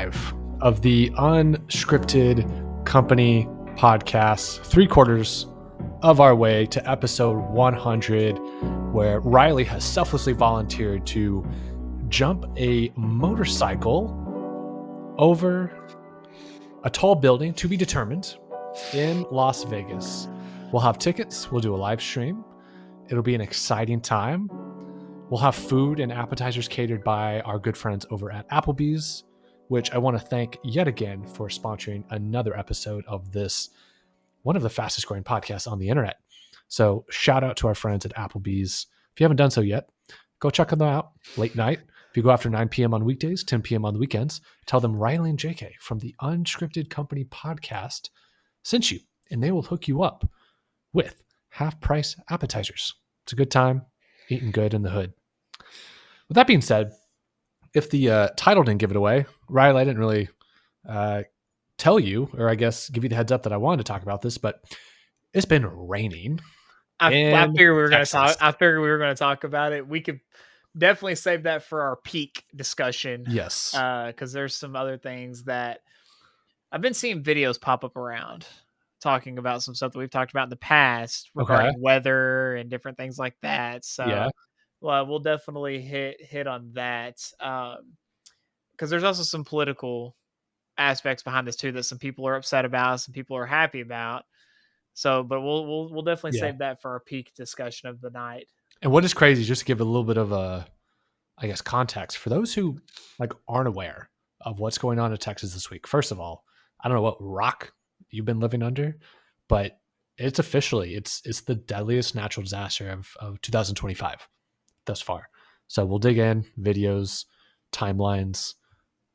of the Unscripted Company podcast, 3/4 of our way to episode 100, where Riley has selflessly volunteered to jump a motorcycle over a tall building to be determined in Las Vegas. We'll have tickets. We'll do a live stream. It'll be an exciting time. We'll have food and appetizers catered by our good friends over at Applebee's, which I want to thank yet again for sponsoring another episode of this, one of the fastest growing podcasts on the internet. So shout out to our friends at Applebee's. If you haven't done so yet, go check them out late night. If you go after 9 p.m. on weekdays, 10 p.m. on the weekends, tell them Riley and JK from the Unscripted Company podcast sent you, and they will hook you up with half-price appetizers. It's a good time, eating good in the hood. With that being said, if the title didn't give it away, Riley, I didn't really tell you, or I guess give you the heads up that I wanted to talk about this, but it's been raining. I figured we were going to talk. I figured we were going to talk about it. We could definitely save that for our peak discussion. Yes, because there's some other things that I've been seeing videos pop up around talking about some stuff that we've talked about in the past regarding weather and different things like that. So yeah. Well, we'll definitely hit on that because there's also some political aspects behind this too that some people are upset about, some people are happy about. So, but we'll definitely save that for our peak discussion of the night. And what is crazy, just to give a little bit of context for those who aren't aware of what's going on in Texas this week. First of all, I don't know what rock you've been living under, but it's officially it's the deadliest natural disaster of 2025 thus far. So we'll dig in, videos, timelines,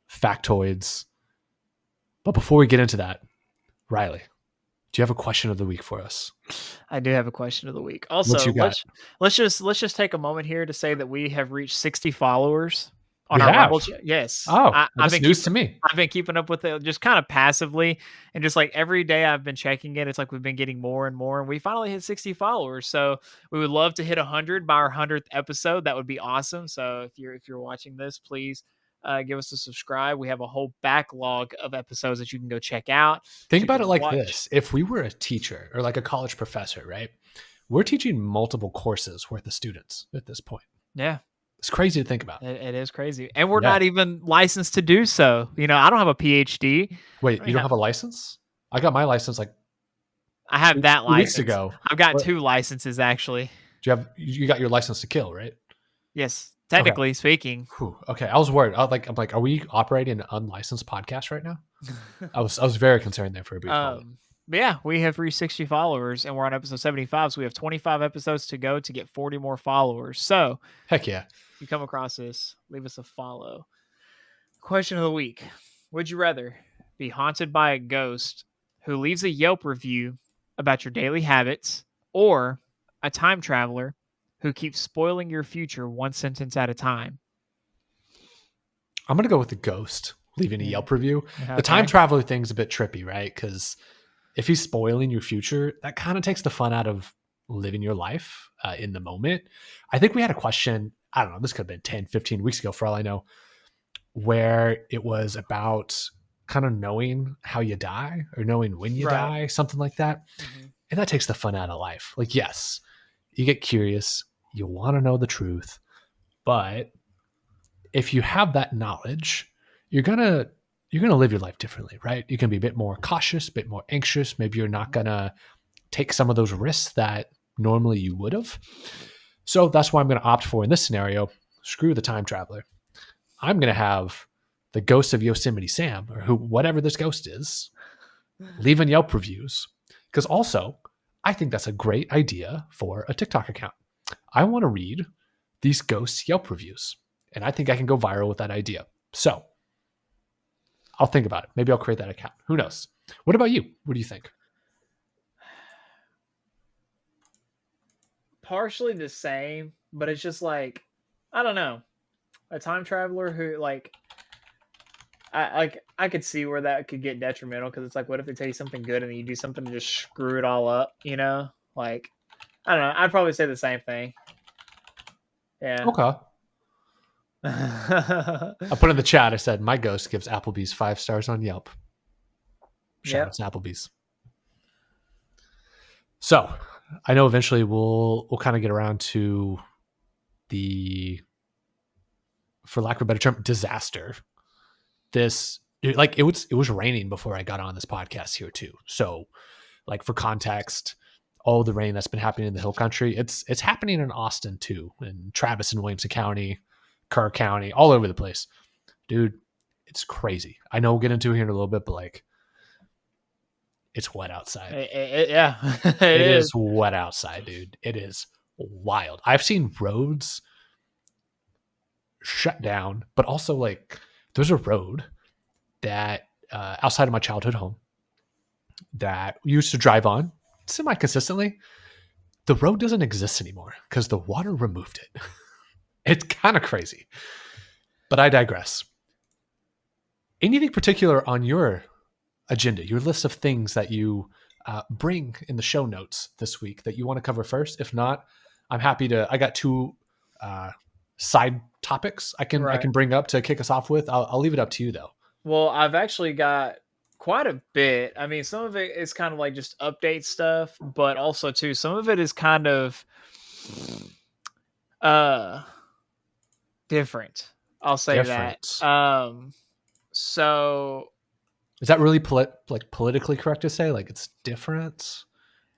factoids. But before we get into that, Riley, do you have a question of the week for us? I do have a question of the week. Also, let's just take a moment here to say that we have reached 60 followers on our Rumble. Yes. Oh, that's news to me. I've been keeping up with it just kind of passively, and just every day I've been checking it. It's we've been getting more and more, and we finally hit 60 followers. So we would love to hit 100 by our 100th episode. That would be awesome. So if you're watching this, please give us a subscribe. We have a whole backlog of episodes that you can go check out. Think about it like this. If we were a teacher or a college professor, right? We're teaching multiple courses worth of students at this point. Yeah. It's crazy to think about. It is crazy. And we're not even licensed to do so. I don't have a PhD. Wait, you don't have a license? I got my license I have that license. Weeks ago. I've got 2 licenses actually. You got your license to kill, right? Yes. Technically speaking. Whew. Okay, I was worried. I'm like, are we operating an unlicensed podcast right now? I was very concerned there for a brief moment. But yeah, we have reached 60 followers, and we're on episode 75, so we have 25 episodes to go to get 40 more followers. So, heck yeah! If you come across this, leave us a follow. Question of the week: would you rather be haunted by a ghost who leaves a Yelp review about your daily habits, or a time traveler who keeps spoiling your future one sentence at a time? I'm going to go with the ghost leaving a Yelp review. Okay. The time traveler thing's a bit trippy, right? Because if he's spoiling your future, that kind of takes the fun out of living your life in the moment. I think we had a question, I don't know, this could have been 10, 15 weeks ago for all I know, where it was about kind of knowing how you die or knowing when you die, something like that. Mm-hmm. And that takes the fun out of life. Yes, you get curious. You want to know the truth, but if you have that knowledge, you're gonna live your life differently, right? You can be a bit more cautious, a bit more anxious. Maybe you're not gonna take some of those risks that normally you would have. So that's why I'm gonna opt for, in this scenario, screw the time traveler. I'm gonna have the ghost of Yosemite Sam, or whatever this ghost is, leaving Yelp reviews. Because also, I think that's a great idea for a TikTok account. I want to read these ghost Yelp reviews, and I think I can go viral with that idea. So I'll think about it. Maybe I'll create that account. Who knows? What about you? What do you think? Partially the same, but it's just I don't know. A time traveler who I could see where that could get detrimental, because it's what if they tell you something good and then you do something to just screw it all up, I don't know. I'd probably say the same thing. Yeah. Okay. I put in the chat, I said, my ghost gives Applebee's 5 stars on Yelp. Shout out to Applebee's. So I know eventually we'll kind of get around to the, for lack of a better term, disaster. This, like, it was raining before I got on this podcast here too. So, like, for context, all the rain that's been happening in the Hill Country, it's happening in Austin too, in Travis and Williamson County, Kerr County, all over the place, dude. It's crazy. I know we'll get into it here in a little bit, but like, it's wet outside. It is wet outside, dude. It is wild. I've seen roads shut down, but also, like, there's a road that outside of my childhood home that we used to drive on semi-consistently. The road doesn't exist anymore because the water removed it. It's kind of crazy. But I digress. Anything particular on your agenda, your list of things that you bring in the show notes this week that you want to cover first? If not, I'm happy to. I got 2 side topics I can bring up to kick us off with. I'll leave it up to you though. Well, I've actually got quite a bit. I mean, some of it is kind of like just update stuff, but also too, some of it is kind of different. I'll say that. So is that really politically correct to say? Like, it's different,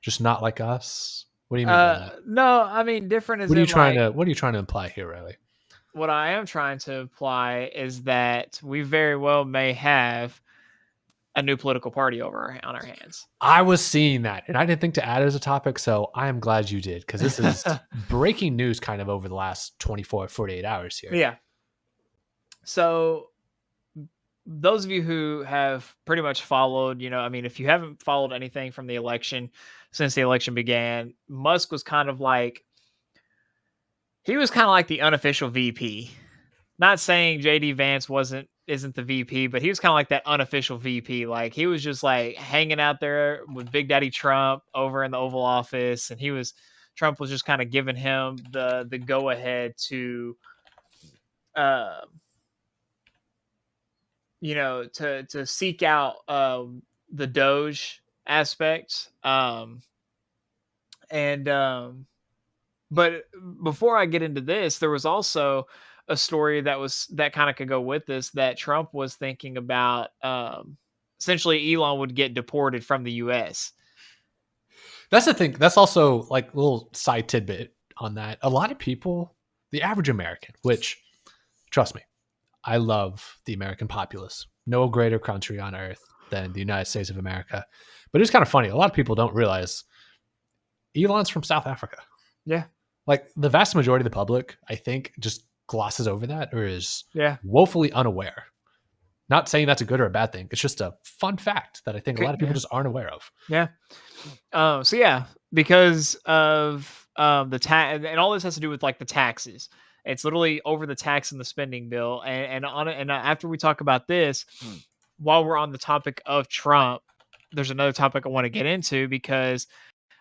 just not like us? What do you mean by that? No, I mean different is what are you trying to imply here, really? What I am trying to imply is that we very well may have a new political party on our hands. I was seeing that, and I didn't think to add it as a topic, so I am glad you did, because this is breaking news kind of over the last 24, 48 hours here. Yeah. So those of you who have pretty much followed, I mean, if you haven't followed anything from the election since the election began, Musk was kind of like the unofficial VP. Not saying JD Vance isn't the VP, but he was kind of like that unofficial VP. Like, he was just like hanging out there with Big Daddy Trump over in the Oval Office, and Trump was just kind of giving him the go ahead to to seek out the Doge aspect. But before I get into this, there was also a story that kind of could go with this, that Trump was thinking about essentially Elon would get deported from the US. That's the thing. That's also like a little side tidbit on that. A lot of people, the average American, which, trust me, I love the American populace. No greater country on earth than the United States of America. But it's kind of funny. A lot of people don't realize Elon's from South Africa. Yeah. Like, the vast majority of the public, I think, just glosses over that or is woefully unaware. Not saying that's a good or a bad thing. It's just a fun fact that I think a lot of people just aren't aware of. Yeah. Because of the tax, and all this has to do with like the taxes. It's literally over the tax and the spending bill. And after we talk about this, while we're on the topic of Trump, there's another topic I want to get into, because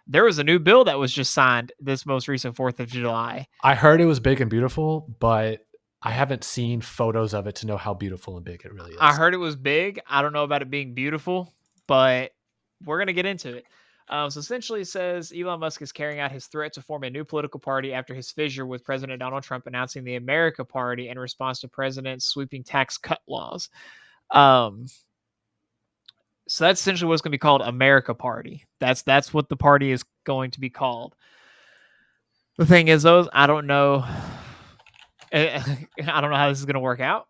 there was a new bill that was just signed this most recent 4th of July. I heard it was big and beautiful, but I haven't seen photos of it to know how beautiful and big it really is. I heard it was big. I don't know about it being beautiful, but we're going to get into it. So essentially it says Elon Musk is carrying out his threat to form a new political party after his fissure with President Donald Trump announcing the America Party in response to President's sweeping tax cut laws. So that's essentially what it's going to be called, America Party. That's what the party is going to be called. The thing is, though, I don't know. I don't know how this is going to work out.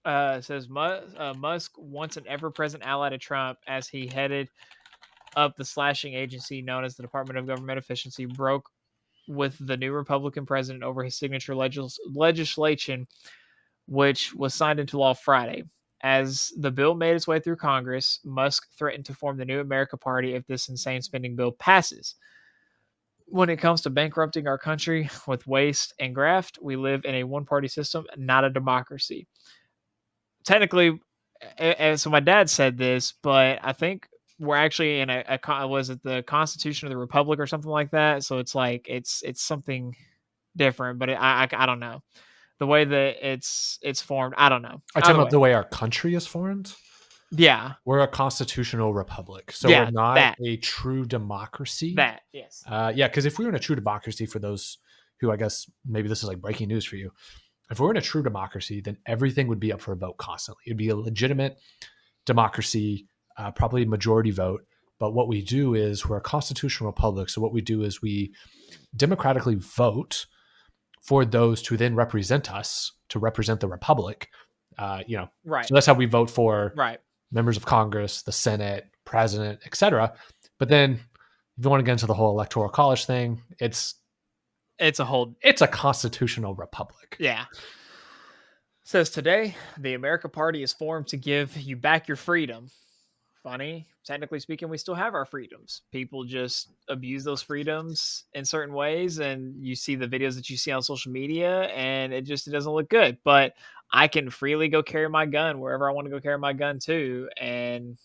It says Musk, once an ever-present ally to Trump, as he headed up the slashing agency known as the Department of Government Efficiency, broke with the new Republican president over his signature legislation, which was signed into law Friday. As the bill made its way through Congress, Musk threatened to form the new America Party if this insane spending bill passes. When it comes to bankrupting our country with waste and graft, we live in a one-party system, not a democracy. Technically, so my dad said this, but I think we're actually in was it the Constitution of the Republic or something like that? So it's like it's something different, but I don't know. the way that it's formed, I don't know. I'm talking about the way our country is formed. Yeah. We're a constitutional republic. So yeah, we're not that. a true democracy. That, yes. Yeah, because if we were in a true democracy, for those who I guess maybe this is like breaking news for you, if we're in a true democracy, then everything would be up for a vote constantly. It'd be a legitimate democracy, probably majority vote. But what we do is we're a constitutional republic. So what we do is we democratically vote for those to then represent us, to represent the republic. Right. So that's how we vote for Right. members of Congress, the Senate, president, etc. But then if you want to get into the whole electoral college thing, it's a constitutional republic. Yeah. Says today, the America Party is formed to give you back your freedom. Funny, technically speaking, we still have our freedoms. People just abuse those freedoms in certain ways, and you see the videos that you see on social media, and it doesn't look good. But I can freely go carry my gun wherever I want to go carry my gun to, and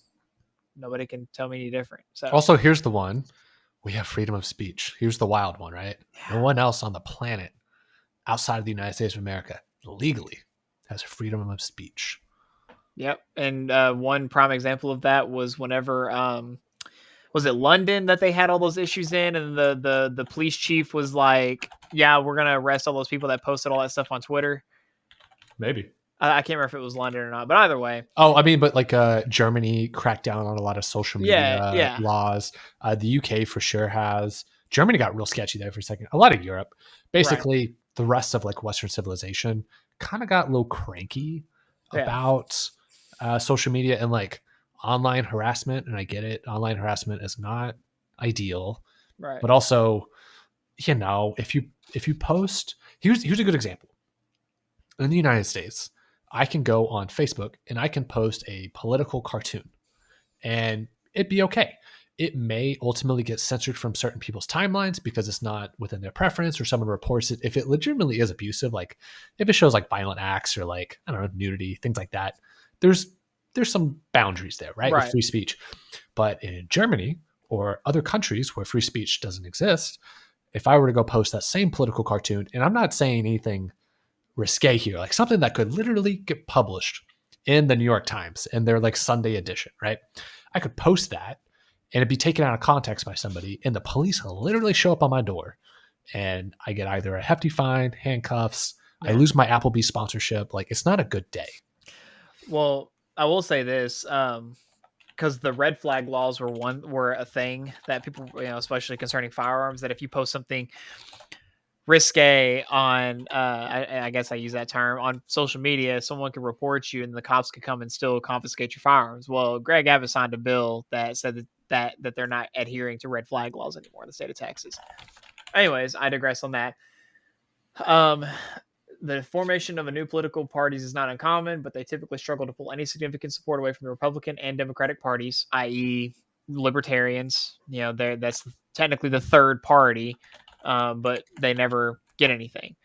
nobody can tell me any different. So also, here's the one. We have freedom of speech. Here's the wild one, right? Yeah. No one else on the planet outside of the United States of America legally has freedom of speech. Yep. And one prime example of that was whenever was it London that they had all those issues in, and the police chief was like, yeah, we're gonna arrest all those people that posted all that stuff on Twitter. Maybe. I can't remember if it was London or not, but either way. Oh, I mean, but like Germany cracked down on a lot of social media laws. The UK for sure has. Germany got real sketchy there for a second. A lot of Europe. Basically, the rest of like Western civilization kind of got a little cranky about social media and like online harassment. And I get it. Online harassment is not ideal. Right. But also, if you post, here's a good example. In the United States, I can go on Facebook and I can post a political cartoon and it'd be okay. It may ultimately get censored from certain people's timelines because it's not within their preference, or someone reports it. If it legitimately is abusive, like if it shows like violent acts or like, I don't know, nudity, things like that, there's some boundaries there, right? With free speech. But in Germany or other countries where free speech doesn't exist, if I were to go post that same political cartoon, and I'm not saying anything risque here, like something that could literally get published in the New York Times in their like Sunday edition, right? I could post that and it'd be taken out of context by somebody, and the police will literally show up on my door, and I get either a hefty fine, handcuffs, I lose my Applebee's sponsorship. Like, it's not a good day. Well, I will say this, because the red flag laws were a thing that people, especially concerning firearms, that if you post something risque on I guess I use that term on social media, someone could report you and the cops could come and still confiscate your firearms. Well, Greg Abbott signed a bill that said that they're not adhering to red flag laws anymore in the state of Texas. Anyways, I digress on that. The formation of a new political parties is not uncommon, but they typically struggle to pull any significant support away from the Republican and Democratic parties, i.e. libertarians. That's technically the third party. But they never get anything.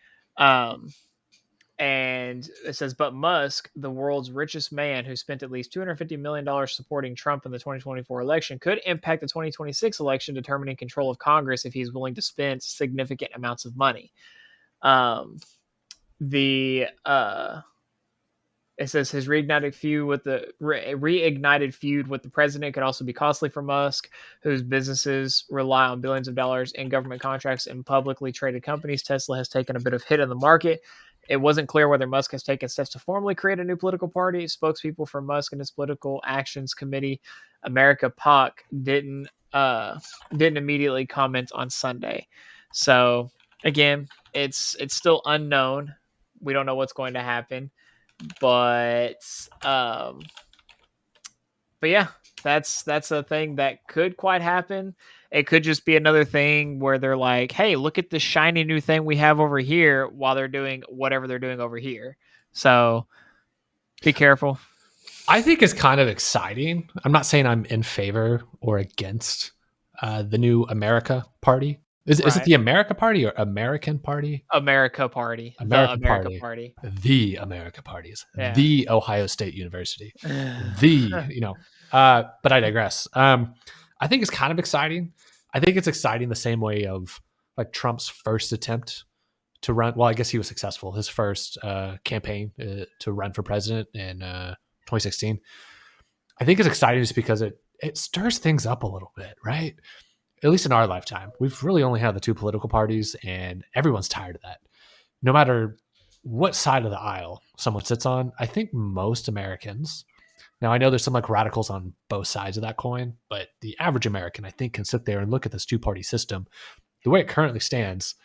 And it says, but Musk, the world's richest man who spent at least $250 million supporting Trump in the 2024 election, could impact the 2026 election, determining control of Congress if he's willing to spend significant amounts of money. It says his reignited feud with the president could also be costly for Musk, whose businesses rely on billions of dollars in government contracts and publicly traded companies. Tesla has taken a bit of hit in the market. It wasn't clear whether Musk has taken steps to formally create a new political party. Spokespeople for Musk and his political actions committee, America PAC, didn't immediately comment on Sunday. So again, it's still unknown. We don't know what's going to happen. But yeah, that's a thing that could quite happen. It could just be another thing where they're like, hey, look at this shiny new thing we have over here, while they're doing whatever they're doing over here. So be careful. I think it's kind of exciting. I'm not saying I'm in favor or against the new America Party. Is it the America Party or American Party? America Party. America Party. The America Parties. Yeah. The Ohio State University. But I digress. I think it's kind of exciting. I think it's exciting the same way of like Trump's first attempt to run. Well, I guess he was successful. His first campaign to run for president in 2016. I think it's exciting just because it stirs things up a little bit, right? At least in our lifetime. We've really only had the two political parties, and everyone's tired of that. No matter what side of the aisle someone sits on, I think most Americans, now I know there's some like radicals on both sides of that coin, but the average American, I think, can sit there and look at this two-party system, the way it currently stands,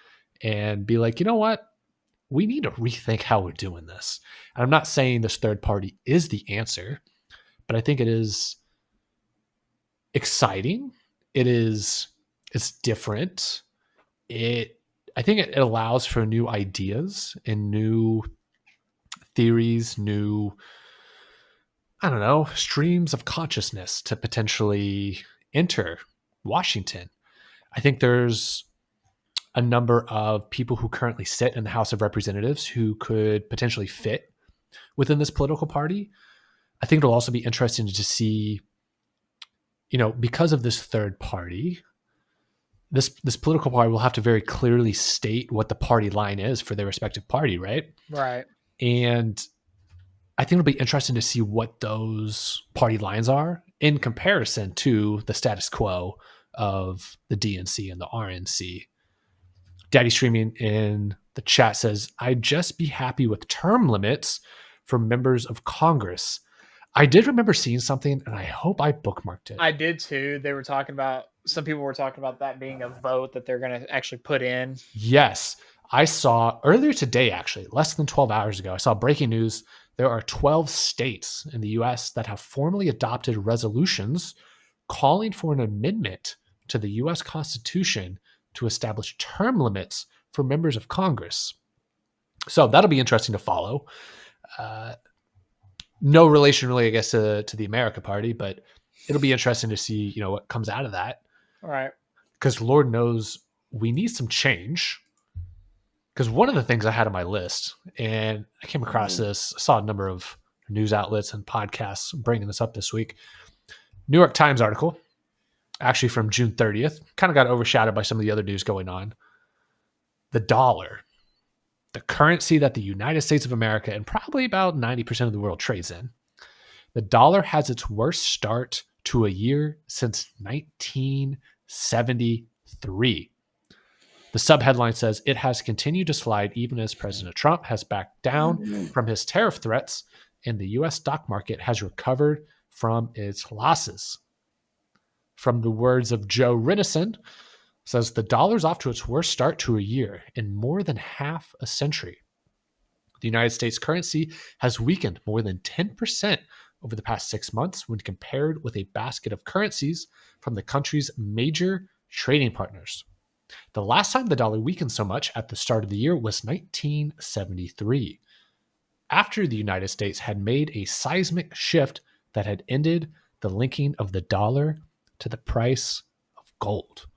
and be like, you know what? We need to rethink how we're doing this. And I'm not saying this third party is the answer, but I think it is exciting. It's different. I think it allows for new ideas and new theories, new, I don't know, streams of consciousness to potentially enter Washington. I think there's a number of people who currently sit in the House of Representatives who could potentially fit within this political party. I think it'll also be interesting to see, because of this third party, this political party will have to very clearly state what the party line is for their respective party, right? Right. And I think it'll be interesting to see what those party lines are in comparison to the status quo of the DNC and the RNC. Daddy Streaming in the chat says, I'd just be happy with term limits for members of Congress. I did remember seeing something, and I hope I bookmarked it. I did too. Some people were talking about that being a vote that they're going to actually put in. Yes. I saw earlier today, actually, less than 12 hours ago, I saw breaking news. There are 12 states in the U.S. that have formally adopted resolutions calling for an amendment to the U.S. Constitution to establish term limits for members of Congress. So that'll be interesting to follow. No relation really, I guess, to the America Party, but it'll be interesting to see, what comes out of that. All right. Because Lord knows we need some change. Because one of the things I had on my list, and I came across this, I saw a number of news outlets and podcasts bringing this up this week. New York Times article, actually from June 30th, kind of got overshadowed by some of the other news going on. The dollar, the currency that the United States of America and probably about 90% of the world trades in. The dollar has its worst start to a year since 1973. The subheadline says it has continued to slide even as President Trump has backed down from his tariff threats and the U.S. stock market has recovered from its losses. From the words of Joe Rinnison, says the dollar's off to its worst start to a year in more than half a century. The United States currency has weakened more than 10% over the past 6 months when compared with a basket of currencies from the country's major trading partners. The last time the dollar weakened so much at the start of the year was 1973, after the United States had made a seismic shift that had ended the linking of the dollar to the price of gold.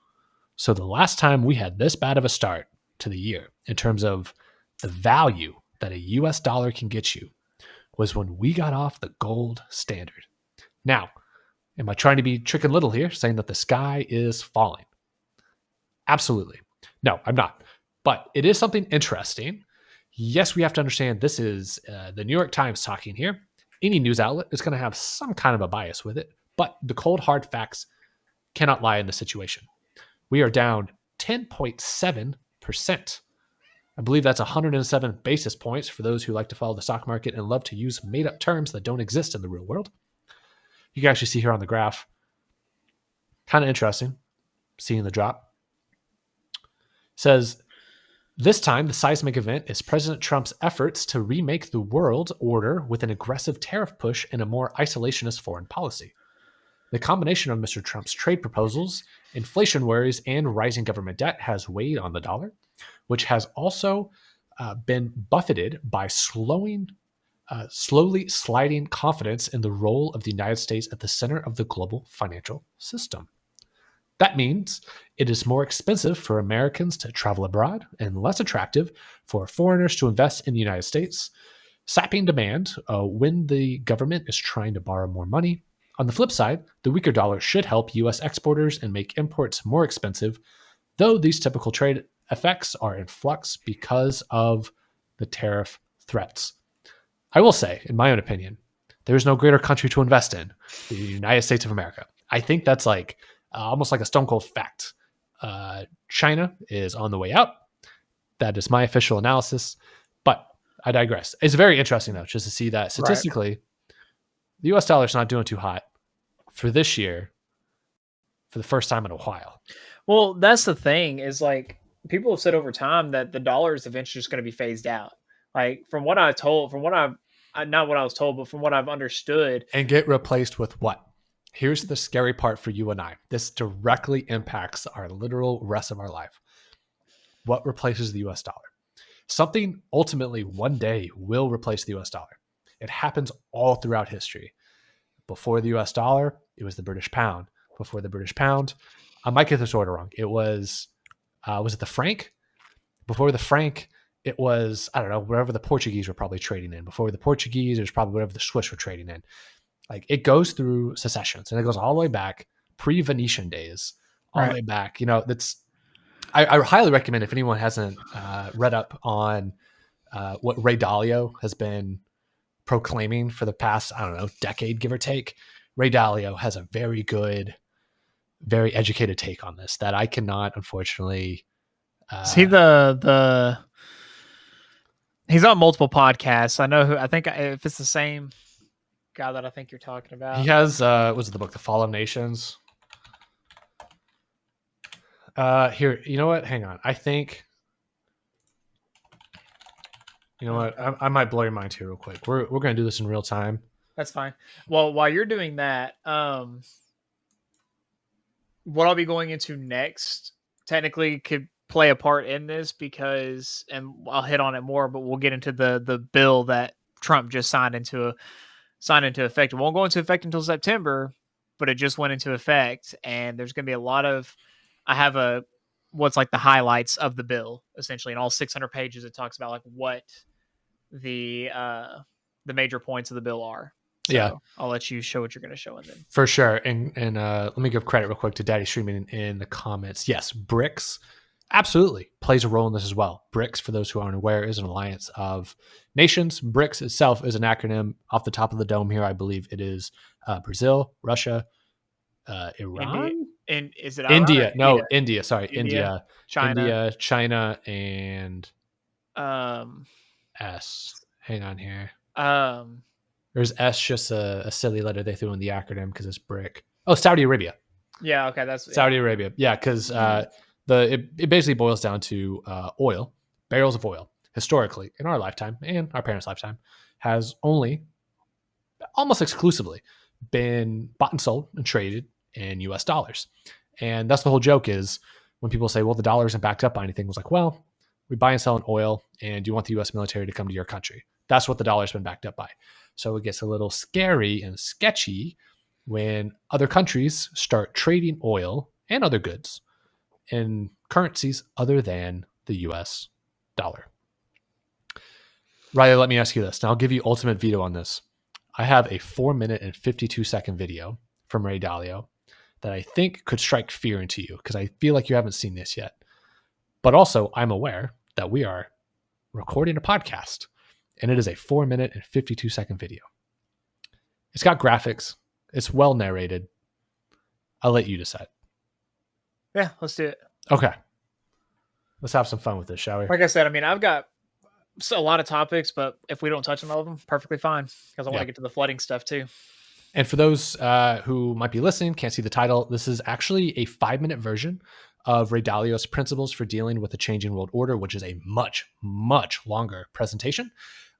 So the last time we had this bad of a start to the year in terms of the value that a US dollar can get you was when we got off the gold standard. Now, am I trying to be Chicken Little here, saying that the sky is falling? Absolutely. No, I'm not. But it is something interesting. Yes, we have to understand this is the New York Times talking here. Any news outlet is going to have some kind of a bias with it, but the cold, hard facts cannot lie in the situation. We are down 10.7%. I believe that's 107 basis points for those who like to follow the stock market and love to use made-up terms that don't exist in the real world. You can actually see here on the graph, kind of interesting, seeing the drop. Says, this time the seismic event is President Trump's efforts to remake the world order with an aggressive tariff push and a more isolationist foreign policy. The combination of Mr. Trump's trade proposals, inflation worries, and rising government debt has weighed on the dollar, which has also been buffeted by slowly sliding confidence in the role of the United States at the center of the global financial system. That means it is more expensive for Americans to travel abroad and less attractive for foreigners to invest in the United States, sapping demand when the government is trying to borrow more money. On the flip side, the weaker dollar should help U.S. exporters and make imports more expensive, though these typical trade effects are in flux because of the tariff threats. I will say, in my own opinion, there's no greater country to invest in, the United States of America. I think that's like almost like a stone cold fact. China is on the way out. That is my official analysis, but I digress. It's very interesting though, just to see that statistically, right, the US dollar is not doing too hot for this year for the first time in a while. Well, that's the thing is like people have said over time that the dollar is eventually just going to be phased out. Like from what I've not what I was told, but from what I've understood. And get replaced with what? Here's the scary part for you and I. This directly impacts our literal rest of our life. What replaces the US dollar? Something ultimately one day will replace the US dollar. It happens all throughout history. Before the US dollar, it was the British pound. Before the British pound, I might get this order wrong. It was it the franc? Before the franc, it was, I don't know, wherever the Portuguese were probably trading in. Before the Portuguese, it was probably whatever the Swiss were trading in. Like it goes through secessions and it goes all the way back pre-Venetian days, all the way back. You know, I highly recommend if anyone hasn't read up on what Ray Dalio has been proclaiming for the past, I don't know, decade, give or take. Ray Dalio has a very good, very educated take on this that I cannot, unfortunately. Is he he's on multiple podcasts. I know I think if it's the same guy that I think you're talking about. He has, was it the book, The Fall of Nations? Here, you know what? Hang on. I think, you know what? I might blow your mind here real quick. We're going to do this in real time. That's fine. Well, while you're doing that, what I'll be going into next technically could play a part in this because, and I'll hit on it more, but we'll get into the bill that Trump just signed into effect. It won't go into effect until September, but it just went into effect, and there's going to be a lot of. I have what's like the highlights of the bill essentially, in all 600 pages. It talks about like what the major points of the bill are. So yeah, I'll let you show what you're going to show in then. For sure. And let me give credit real quick to Daddy Streaming in the comments. Yes, BRICS absolutely plays a role in this as well. BRICS, for those who aren't aware, is an alliance of nations. BRICS itself is an acronym. Off the top of the dome here, I believe it is Brazil, Russia, Iran? Is it India? Iran? No, India. Sorry, India, China, and S. Hang on here. There's S, just a silly letter they threw in the acronym because it's BRIC. Oh, Saudi Arabia. Yeah, okay, that's Saudi Arabia. Yeah, because it basically boils down to oil, barrels of oil. Historically, in our lifetime and our parents' lifetime, has only almost exclusively been bought and sold and traded in US dollars. And that's the whole joke is when people say, well, the dollar isn't backed up by anything, it was like, well, we buy and sell in oil and you want the US military to come to your country. That's what the dollar's been backed up by. So it gets a little scary and sketchy when other countries start trading oil and other goods in currencies other than the US dollar. Riley, let me ask you this. Now I'll give you ultimate veto on this. I have a 4-minute and 52-second video from Ray Dalio that I think could strike fear into you because I feel like you haven't seen this yet. But also, I'm aware that we are recording a podcast, and it is a 4-minute and 52-second video. It's got graphics. It's well narrated. I'll let you decide. Yeah, let's do it. Okay. Let's have some fun with this, shall we? Like I said, I mean, I've got a lot of topics, but if we don't touch on all of them, perfectly fine, because I want to get to the flooding stuff too. And for those who might be listening, can't see the title, this is actually a 5-minute version of Ray Dalio's Principles for Dealing with the Changing World Order, which is a much, much longer presentation.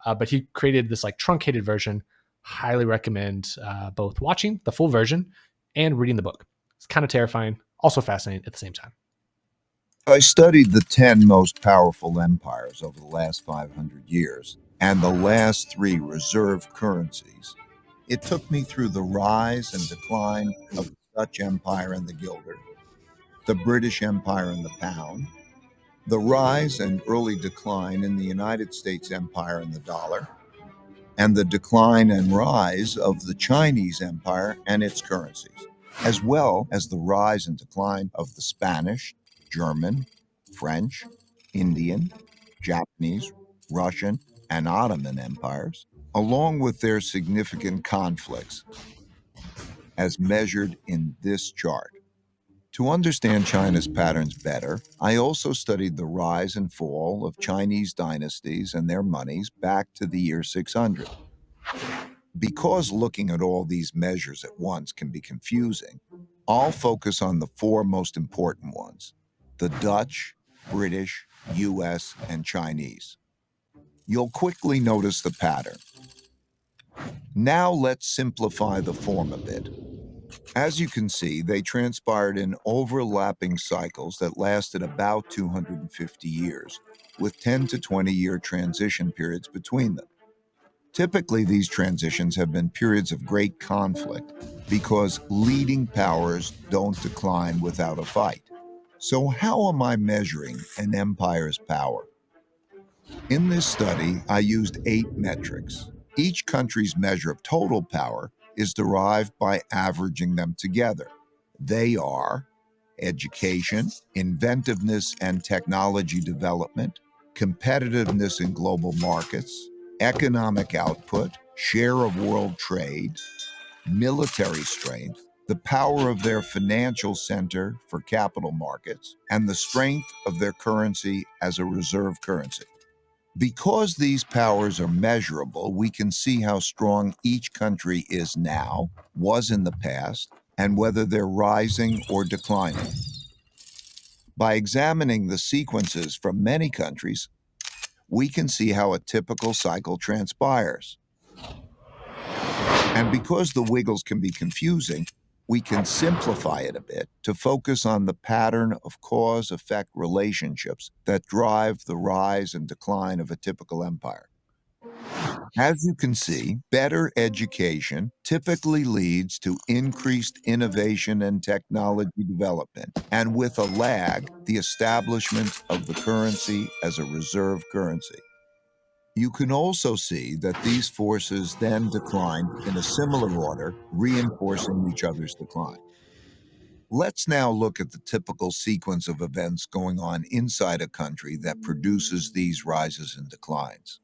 But he created this like truncated version. Highly recommend both watching the full version and reading the book. It's kind of terrifying, also fascinating at the same time. I studied the 10 most powerful empires over the last 500 years and the last 3 reserve currencies. It took me through the rise and decline of the Dutch Empire and the guilder, the British Empire and the pound, the rise and early decline in the United States Empire and the dollar, and the decline and rise of the Chinese Empire and its currencies, as well as the rise and decline of the Spanish, German, French, Indian, Japanese, Russian, and Ottoman empires, along with their significant conflicts, as measured in this chart. To understand China's patterns better, I also studied the rise and fall of Chinese dynasties and their monies back to the year 600. Because looking at all these measures at once can be confusing, I'll focus on the four most important ones: the Dutch, British, US, and Chinese. You'll quickly notice the pattern. Now let's simplify the form a bit. As you can see, they transpired in overlapping cycles that lasted about 250 years, with 10 to 20-year transition periods between them. Typically, these transitions have been periods of great conflict because leading powers don't decline without a fight. So how am I measuring an empire's power? In this study, I used 8 metrics. Each country's measure of total power is derived by averaging them together. They are education, inventiveness and technology development, competitiveness in global markets, economic output, share of world trade, military strength, the power of their financial center for capital markets, and the strength of their currency as a reserve currency. Because these powers are measurable, we can see how strong each country is now, was in the past, and whether they're rising or declining. By examining the sequences from many countries, we can see how a typical cycle transpires. And because the wiggles can be confusing, we can simplify it a bit to focus on the pattern of cause-effect relationships that drive the rise and decline of a typical empire. As you can see, better education typically leads to increased innovation and technology development, and with a lag, the establishment of the currency as a reserve currency. You can also see that these forces then decline in a similar order, reinforcing each other's decline. Let's now look at the typical sequence of events going on inside a country that produces these rises and declines.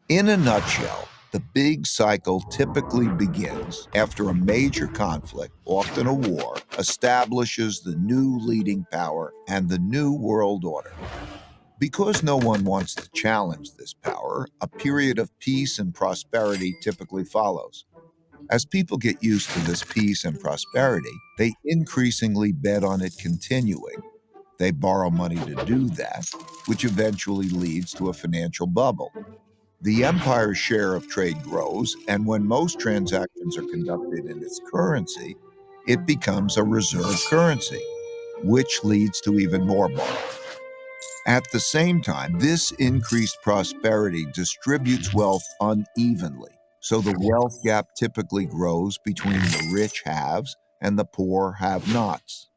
In a nutshell, the big cycle typically begins after a major conflict, often a war, establishes the new leading power and the new world order. Because no one wants to challenge this power, a period of peace and prosperity typically follows. As people get used to this peace and prosperity, they increasingly bet on it continuing. They borrow money to do that, which eventually leads to a financial bubble. The empire's share of trade grows, and when most transactions are conducted in its currency, it becomes a reserve currency, which leads to even more borrowing. At the same time, this increased prosperity distributes wealth unevenly, so the wealth gap typically grows between the rich haves and the poor have-nots.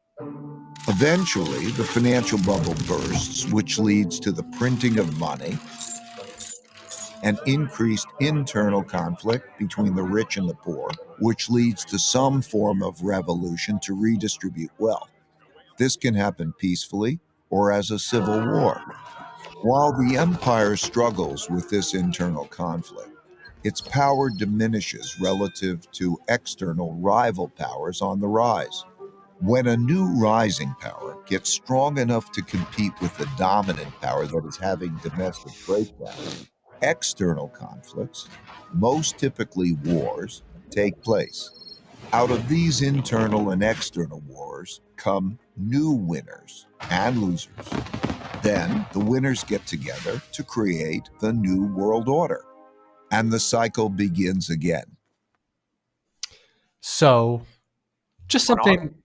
Eventually, the financial bubble bursts, which leads to the printing of money and increased internal conflict between the rich and the poor, which leads to some form of revolution to redistribute wealth. This can happen peacefully or as a civil war. While the empire struggles with this internal conflict, its power diminishes relative to external rival powers on the rise. When a new rising power gets strong enough to compete with the dominant power that is having domestic breakdowns, external conflicts, most typically wars, take place. Out of these internal and external wars come new winners and losers. Then the winners get together to create the new world order, and the cycle begins again. So, just something.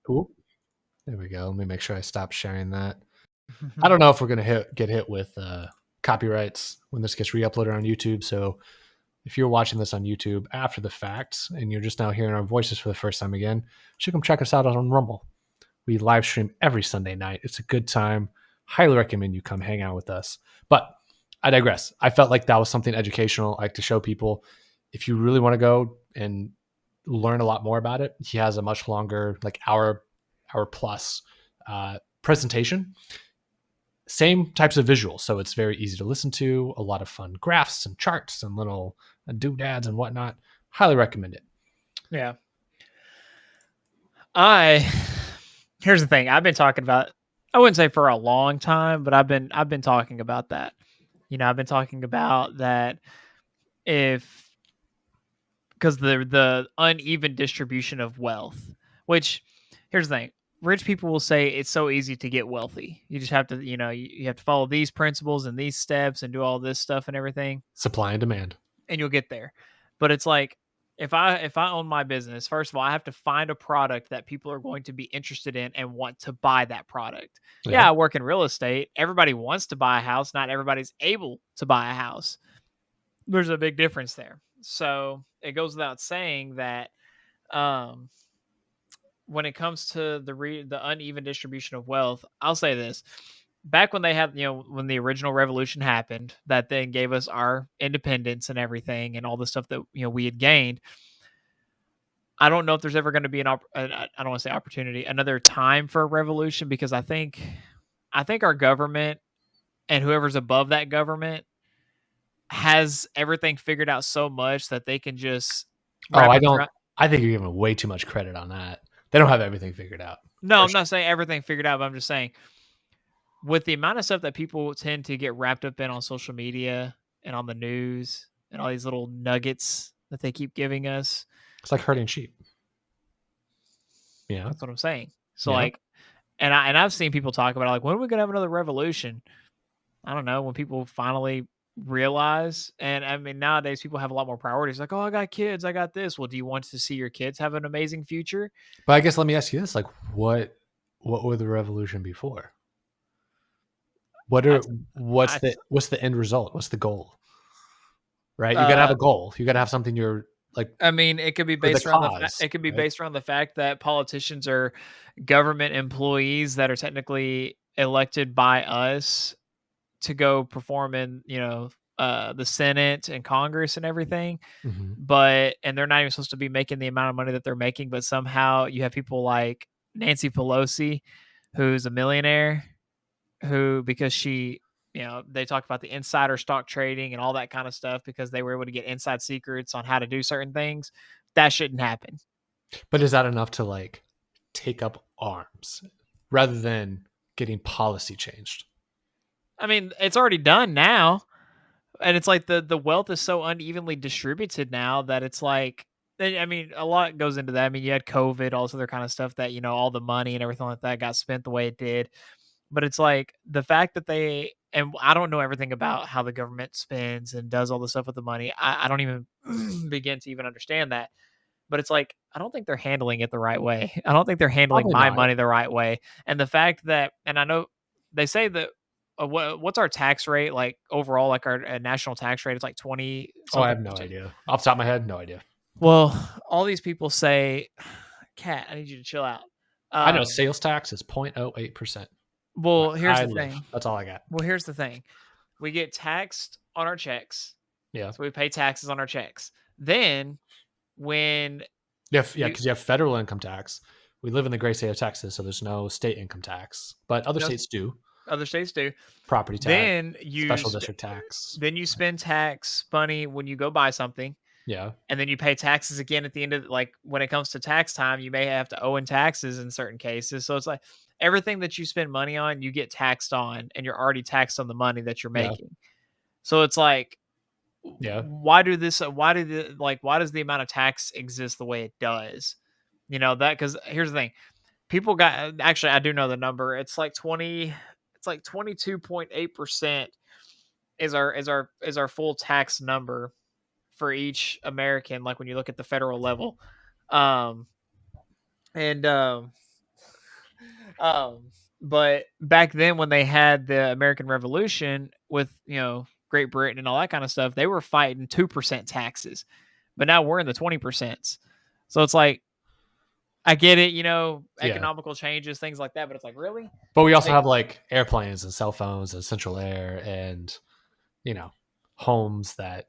Cool. There we go. Let me make sure I stop sharing that. I don't know if we're gonna get hit with copyrights when this gets re-uploaded on YouTube. So, if you're watching this on YouTube after the fact and you're just now hearing our voices for the first time again, you should come check us out on Rumble. We live stream every Sunday night. It's a good time. Highly recommend you come hang out with us. But I digress. I felt like that was something educational, like to show people if you really want to go and learn a lot more about it. He has a much longer, like hour plus presentation. same types of visuals. So it's very easy to listen to, a lot of fun graphs and charts and little doodads and whatnot. Highly recommend it. Yeah. Here's the thing. I've been talking about, I wouldn't say for a long time, but I've been talking about that. I've been talking about that because the uneven distribution of wealth, which here's the thing. Rich people will say it's so easy to get wealthy. You just have to, you have to follow these principles and these steps and do all this stuff and everything. Supply and demand. And you'll get there. But it's like, if I own my business, first of all, I have to find a product that people are going to be interested in and want to buy that product. Yeah, I work in real estate. Everybody wants to buy a house. Not everybody's able to buy a house. There's a big difference there. So it goes without saying that when it comes to the uneven distribution of wealth, I'll say this. Back when they had, when the original revolution happened, that then gave us our independence and everything and all the stuff that, we had gained. I don't know if there's ever going to be I don't want to say opportunity, another time for a revolution, because I think our government and whoever's above that government has everything figured out so much that they can just. I think you're giving way too much credit on that. They don't have everything figured out. No, I'm not saying everything figured out, but I'm just saying, with the amount of stuff that people tend to get wrapped up in on social media and on the news and all these little nuggets that they keep giving us. It's like herding sheep. Yeah. That's what I'm saying. So and I've seen people talk about it, like, when are we going to have another revolution? I don't know, when people finally realize, and I mean, nowadays people have a lot more priorities. Like, oh, I got kids, I got this. Well, do you want to see your kids have an amazing future? But I guess let me ask you this, like, what would the revolution be for? What's the end result? What's the goal? Right? You gotta have a goal. You gotta have something you're like. I mean, it could be based around based around the fact that politicians are government employees that are technically elected by us to go perform in, the Senate and Congress and everything. Mm-hmm. And they're not even supposed to be making the amount of money that they're making, but somehow you have people like Nancy Pelosi, who's a millionaire, who, because she, they talk about the insider stock trading and all that kind of stuff because they were able to get inside secrets on how to do certain things. That shouldn't happen. But is that enough to like take up arms rather than getting policy changed? I mean, it's already done now. And it's like the wealth is so unevenly distributed now that it's like, I mean, a lot goes into that. I mean, you had COVID, all this other kind of stuff that, all the money and everything like that got spent the way it did. But it's like the fact that and I don't know everything about how the government spends and does all the stuff with the money. I don't even begin to even understand that. But it's like, I don't think they're handling it the right way. I don't think they're handling my money the right way. And the fact that, and I know they say that, what's our tax rate like overall? Like our national tax rate is like 20. I have no idea. Off the top of my head, no idea. Well, all these people say, Kat, I need you to chill out. I know sales tax is 0.08%. Well, here's the thing. That's all I got. Well, here's the thing. We get taxed on our checks. Yeah. So we pay taxes on our checks. Then when... because you have federal income tax. We live in the great state of Texas, so there's no state income tax. But other states do. Other states do. Property tax. Then special district tax. Then you spend tax money when you go buy something. Yeah. And then you pay taxes again at the end of, like, when it comes to tax time, you may have to owe in taxes in certain cases. So it's like everything that you spend money on, you get taxed on, and you're already taxed on the money that you're making. Yeah. So it's like, why does the amount of tax exist the way it does? Because here's the thing. People actually, I do know the number. It's like 22.8% is our full tax number for each American, like when you look at the federal level. But back then when they had the American Revolution with, Great Britain and all that kind of stuff, they were fighting 2% taxes, but now we're in the 20%. So it's like, I get it, economical changes, things like that, but it's like, really? But we also have like airplanes and cell phones and central air and, homes that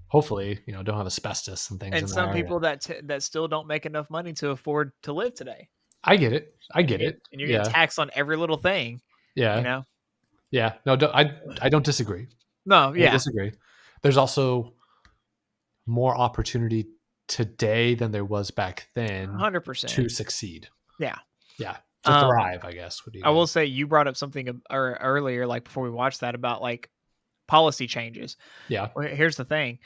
hopefully, don't have asbestos and things. And some people that still don't make enough money to afford to live today. I get it. And you're getting taxed on every little thing. Yeah. Yeah. No, I don't disagree. No, I yeah. don't disagree. There's also more opportunity today than there was back then 100%. to succeed. Yeah. Yeah. To thrive, I guess. I will say you brought up something earlier, like before we watched that, about like policy changes. Yeah. Well, here's the thing.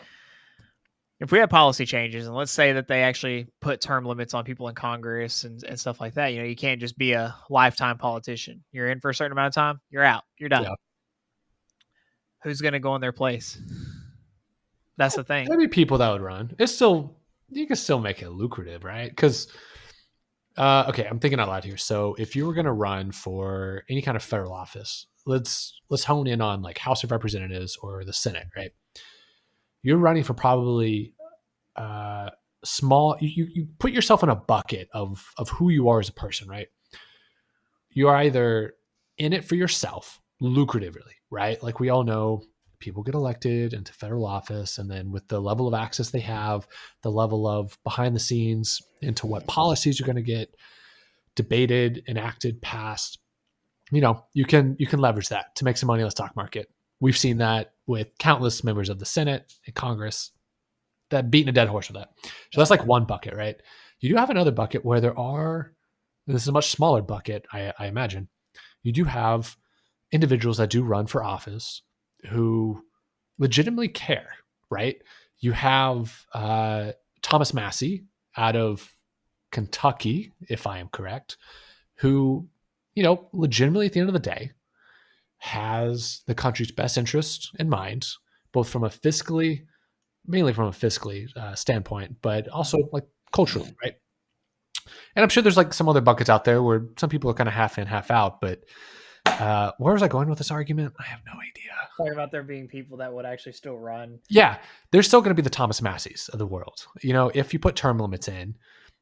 If we have policy changes, and let's say that they actually put term limits on people in Congress and stuff like that, you can't just be a lifetime politician. You're in for a certain amount of time, you're out, you're done. Yeah. Who's going to go in their place? That's the thing. There'd be people that would run. You can still make it lucrative, right? Because, okay, I'm thinking out loud here. So if you were going to run for any kind of federal office, let's hone in on like House of Representatives or the Senate, right? You're running for probably small. You put yourself in a bucket of who you are as a person, right? You are either in it for yourself, lucratively, right? Like we all know, people get elected into federal office, and then with the level of access they have, the level of behind the scenes into what policies are going to get debated, enacted, passed, you can leverage that to make some money on the stock market. We've seen that with countless members of the Senate and Congress that beating a dead horse with that. So that's like one bucket, right? You do have another bucket where this is a much smaller bucket, I imagine. You do have individuals that do run for office who legitimately care, right? You have Thomas Massey out of Kentucky, if I am correct, who, legitimately at the end of the day has the country's best interest in mind, both mainly from a fiscally standpoint, but also like culturally, right? And I'm sure there's like some other buckets out there where some people are kind of half in, half out, but where was I going with this argument? I have no idea. Talking about there being people that would actually still run. Yeah, there's still going to be the Thomas Masseys of the world. If you put term limits in,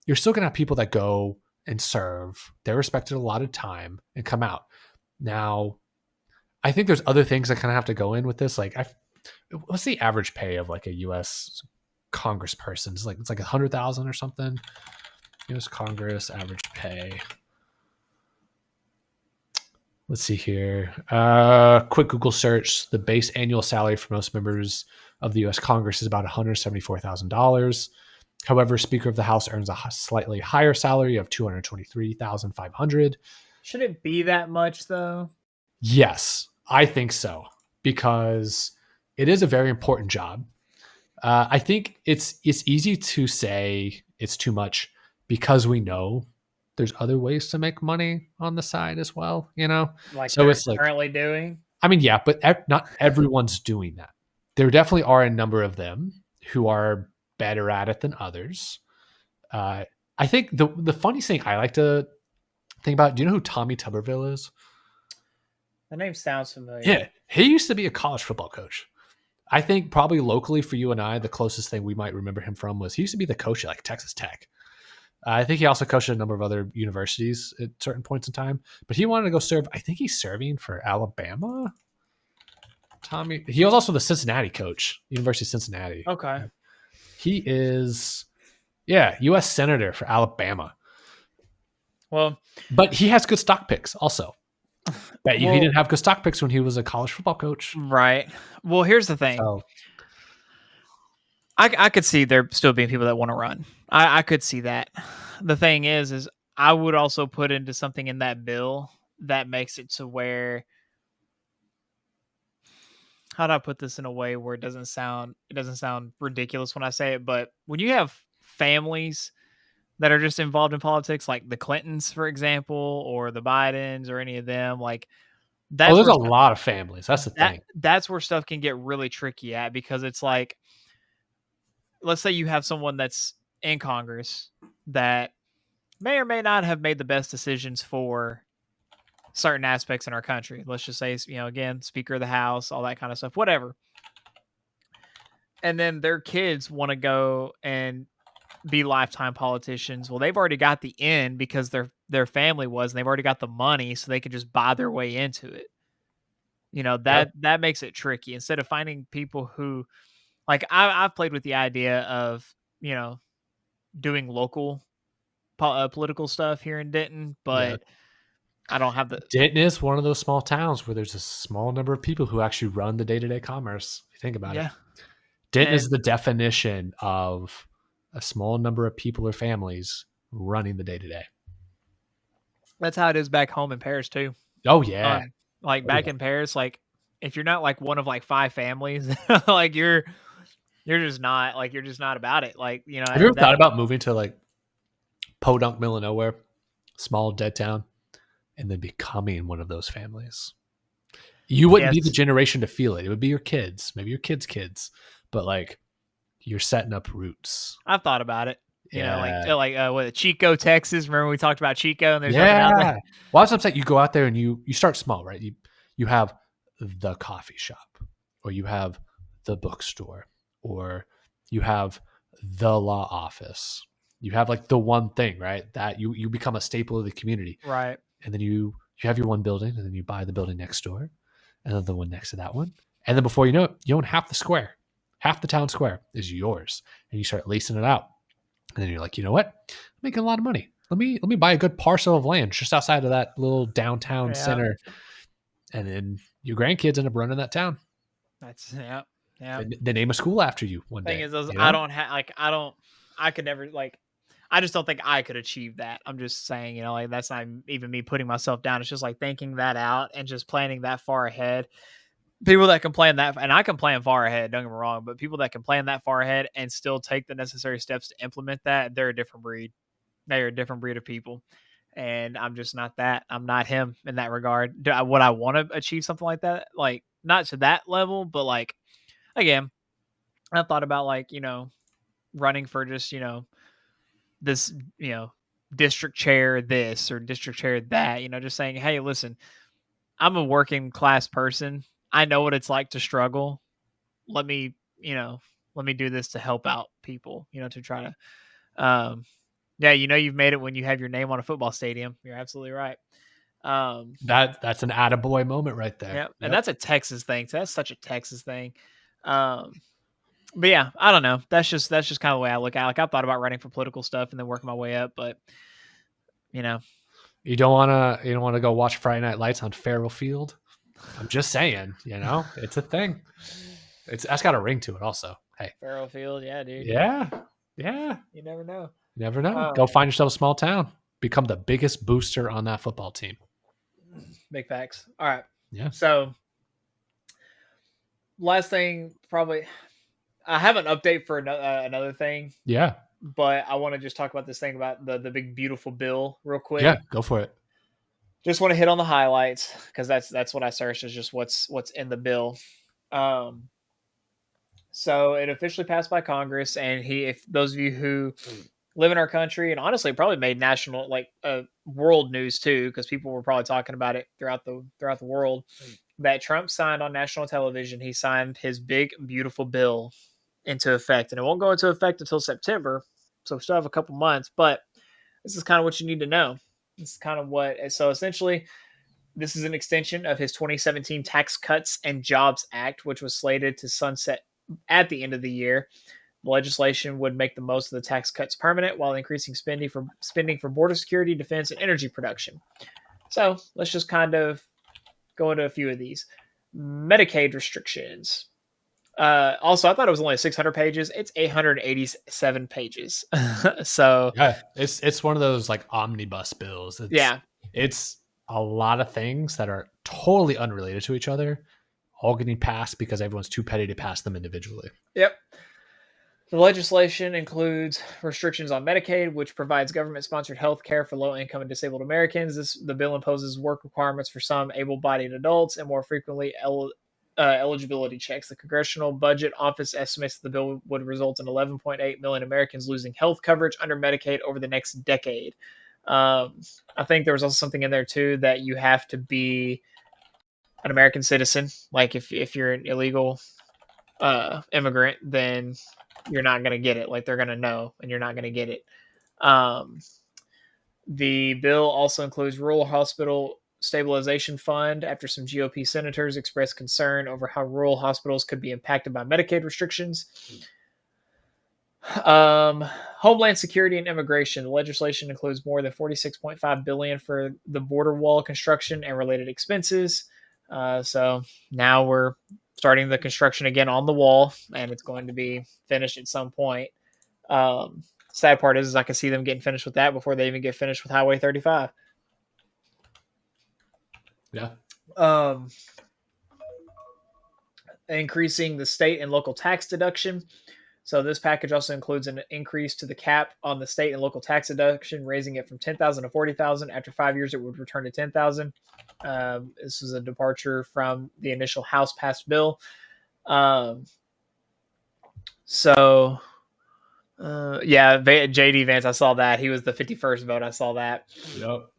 you're still going to have people that go and serve. They're respected a lot of time and come out. Now, I think there's other things that kind of have to go in with this. Like, what's the average pay of like a U.S. congressperson? It's like $100,000 or something. U.S. Congress average pay. Let's see here. Quick Google search. The base annual salary for most members of the U.S. Congress is about $174,000. However, Speaker of the House earns a slightly higher salary of $223,500. Should it be that much, though? Yes, I think so, because it is a very important job. I think it's easy to say it's too much because we know there's other ways to make money on the side as well, Like so it's like currently doing. I mean, yeah, but not everyone's doing that. There definitely are a number of them who are better at it than others. I think the funniest thing I like to think about, do you know who Tommy Tuberville is? The name sounds familiar. Yeah, he used to be a college football coach. I think probably locally for you and I, the closest thing we might remember him from was he used to be the coach at like Texas Tech. I think he also coached at a number of other universities at certain points in time, but he wanted to go serve. I think he's serving for Alabama. Tommy, he was also the Cincinnati coach, University of Cincinnati. Okay. He is, U.S. Senator for Alabama. Well, but he has good stock picks also. Bet you he didn't have good stock picks when he was a college football coach. Right. Well, here's the thing. So, I could see there still being people that want to run. I could see that. The thing is I would also put into something in that bill that makes it to where, how do I put this in a way where it doesn't sound ridiculous when I say it, but when you have families that are just involved in politics, like the Clintons, for example, or the Bidens or any of them, like that's there's a lot of families. That's the thing. That's where stuff can get really tricky at, because it's like, let's say you have someone that's in Congress that may or may not have made the best decisions for certain aspects in our country. Let's just say, again, Speaker of the House, all that kind of stuff, whatever. And then their kids want to go and be lifetime politicians. Well, they've already got the in because their family was, and they've already got the money, so they can just buy their way into it. That makes it tricky. Instead of finding people who, like, I've played with the idea of, doing local political stuff here in Denton, but I don't have the. Denton is one of those small towns where there's a small number of people who actually run the day-to-day commerce. If you think about it. Denton is the definition of a small number of people or families running the day-to-day. That's how it is back home in Paris too. Oh yeah. Like back in Paris, like if you're not like one of like 5 families, like you're just not like you're just not about it. Like, you know, have you ever thought about moving to like Podunk, middle of nowhere, small dead town, and then becoming one of those families? You wouldn't be the generation to feel it. It would be your kids, maybe your kids, but like you're setting up roots. I've thought about it. You know, like what, Chico, Texas. Remember we talked about Chico and there's nothing out there? Well, that's what I'm saying. You go out there and you start small, right? You have the coffee shop, or you have the bookstore, or you have the law office. You have like the one thing, right? That you become a staple of the community. Right. And then you have your one building, and then you buy the building next door, and then the one next to that one. And then before you know it, you own half the square. Half the town square is yours. And you start leasing it out. And then you're like, you know what? I'm making a lot of money. Let me buy a good parcel of land just outside of that little downtown center. And then your grandkids end up running that town. That's yeah. They name a school after you one day. Thing is, I don't have like I could never like. I just don't think I could achieve that. I'm just saying, you know, like that's not even me putting myself down. It's just like thinking that out and just planning that far ahead. People that can plan that, and I can plan far ahead, don't get me wrong, but people that can plan that far ahead and still take the necessary steps to implement that, they're a different breed. They're a different breed of people. And I'm just not that. I'm not him in that regard. Would I want to achieve something like that? Like, not to that level, but like, again, I thought about like, you know, running for just, you know, this, you know, district chair this or district chair that, you know, just saying, hey, listen, I'm a working class person. I know what it's like to struggle. Let me do this to help out people, you know, to try to, yeah, you know, you've made it when you have your name on a football stadium. You're absolutely right. That's an attaboy moment right there. Yeah. Yep. And that's a Texas thing. So that's such a Texas thing. But yeah, I don't know. That's just kind of the way I look at it. Like I've thought about running for political stuff and then working my way up, but you know, you don't want to go watch Friday Night Lights on Kerrville Field. I'm just saying, you know, it's a thing. That's got a ring to it also. Hey, Kerrville Field. Yeah, dude. Yeah. You never know. Go find yourself a small town. Become the biggest booster on that football team. Big facts. All right. Yeah. So last thing, probably, I have an update for another thing. Yeah. But I want to just talk about this thing about the big beautiful bill real quick. Yeah, go for it. Just want to hit on the highlights because that's what I searched is just what's in the bill. So it officially passed by Congress, and if those of you who live in our country, and honestly probably made national, like world news too, because people were probably talking about it throughout the world, that Trump signed on national television. He signed his big beautiful bill into effect, and it won't go into effect until September, so we still have a couple months. But this is kind of what you need to know. This is kind of so essentially, this is an extension of his 2017 Tax Cuts and Jobs Act, which was slated to sunset at the end of the year. The legislation would make the most of the tax cuts permanent while increasing spending for border security, defense, and energy production. So let's just kind of go into a few of these. Medicaid restrictions. Also, I thought it was only 600 pages. It's 887 pages. So yeah, it's one of those like omnibus bills. It's a lot of things that are totally unrelated to each other, all getting passed because everyone's too petty to pass them individually. Yep. The legislation includes restrictions on Medicaid, which provides government-sponsored health care for low-income and disabled Americans. The bill imposes work requirements for some able-bodied adults and more frequently eligibility checks. The Congressional Budget Office estimates the bill would result in 11.8 million Americans losing health coverage under Medicaid over the next decade. I think there was also something in there too that you have to be an American citizen. Like if you're an illegal immigrant, then you're not going to get it. Like they're going to know, and you're not going to get it. The bill also includes rural hospital stabilization fund after some GOP senators expressed concern over how rural hospitals could be impacted by Medicaid restrictions. Homeland security and immigration. The legislation includes more than $46.5 billion for the border wall construction and related expenses. So now we're starting the construction again on the wall, and it's going to be finished at some point. Sad part is I can see them getting finished with that before they even get finished with Highway 35. Yeah. Increasing the state and local tax deduction. So this package also includes an increase to the cap on the state and local tax deduction, raising it from $10,000 to $40,000. After 5 years, it would return to $10,000. This is a departure from the initial House passed bill. JD Vance, I saw that. He was the 51st vote. I saw that. Yep.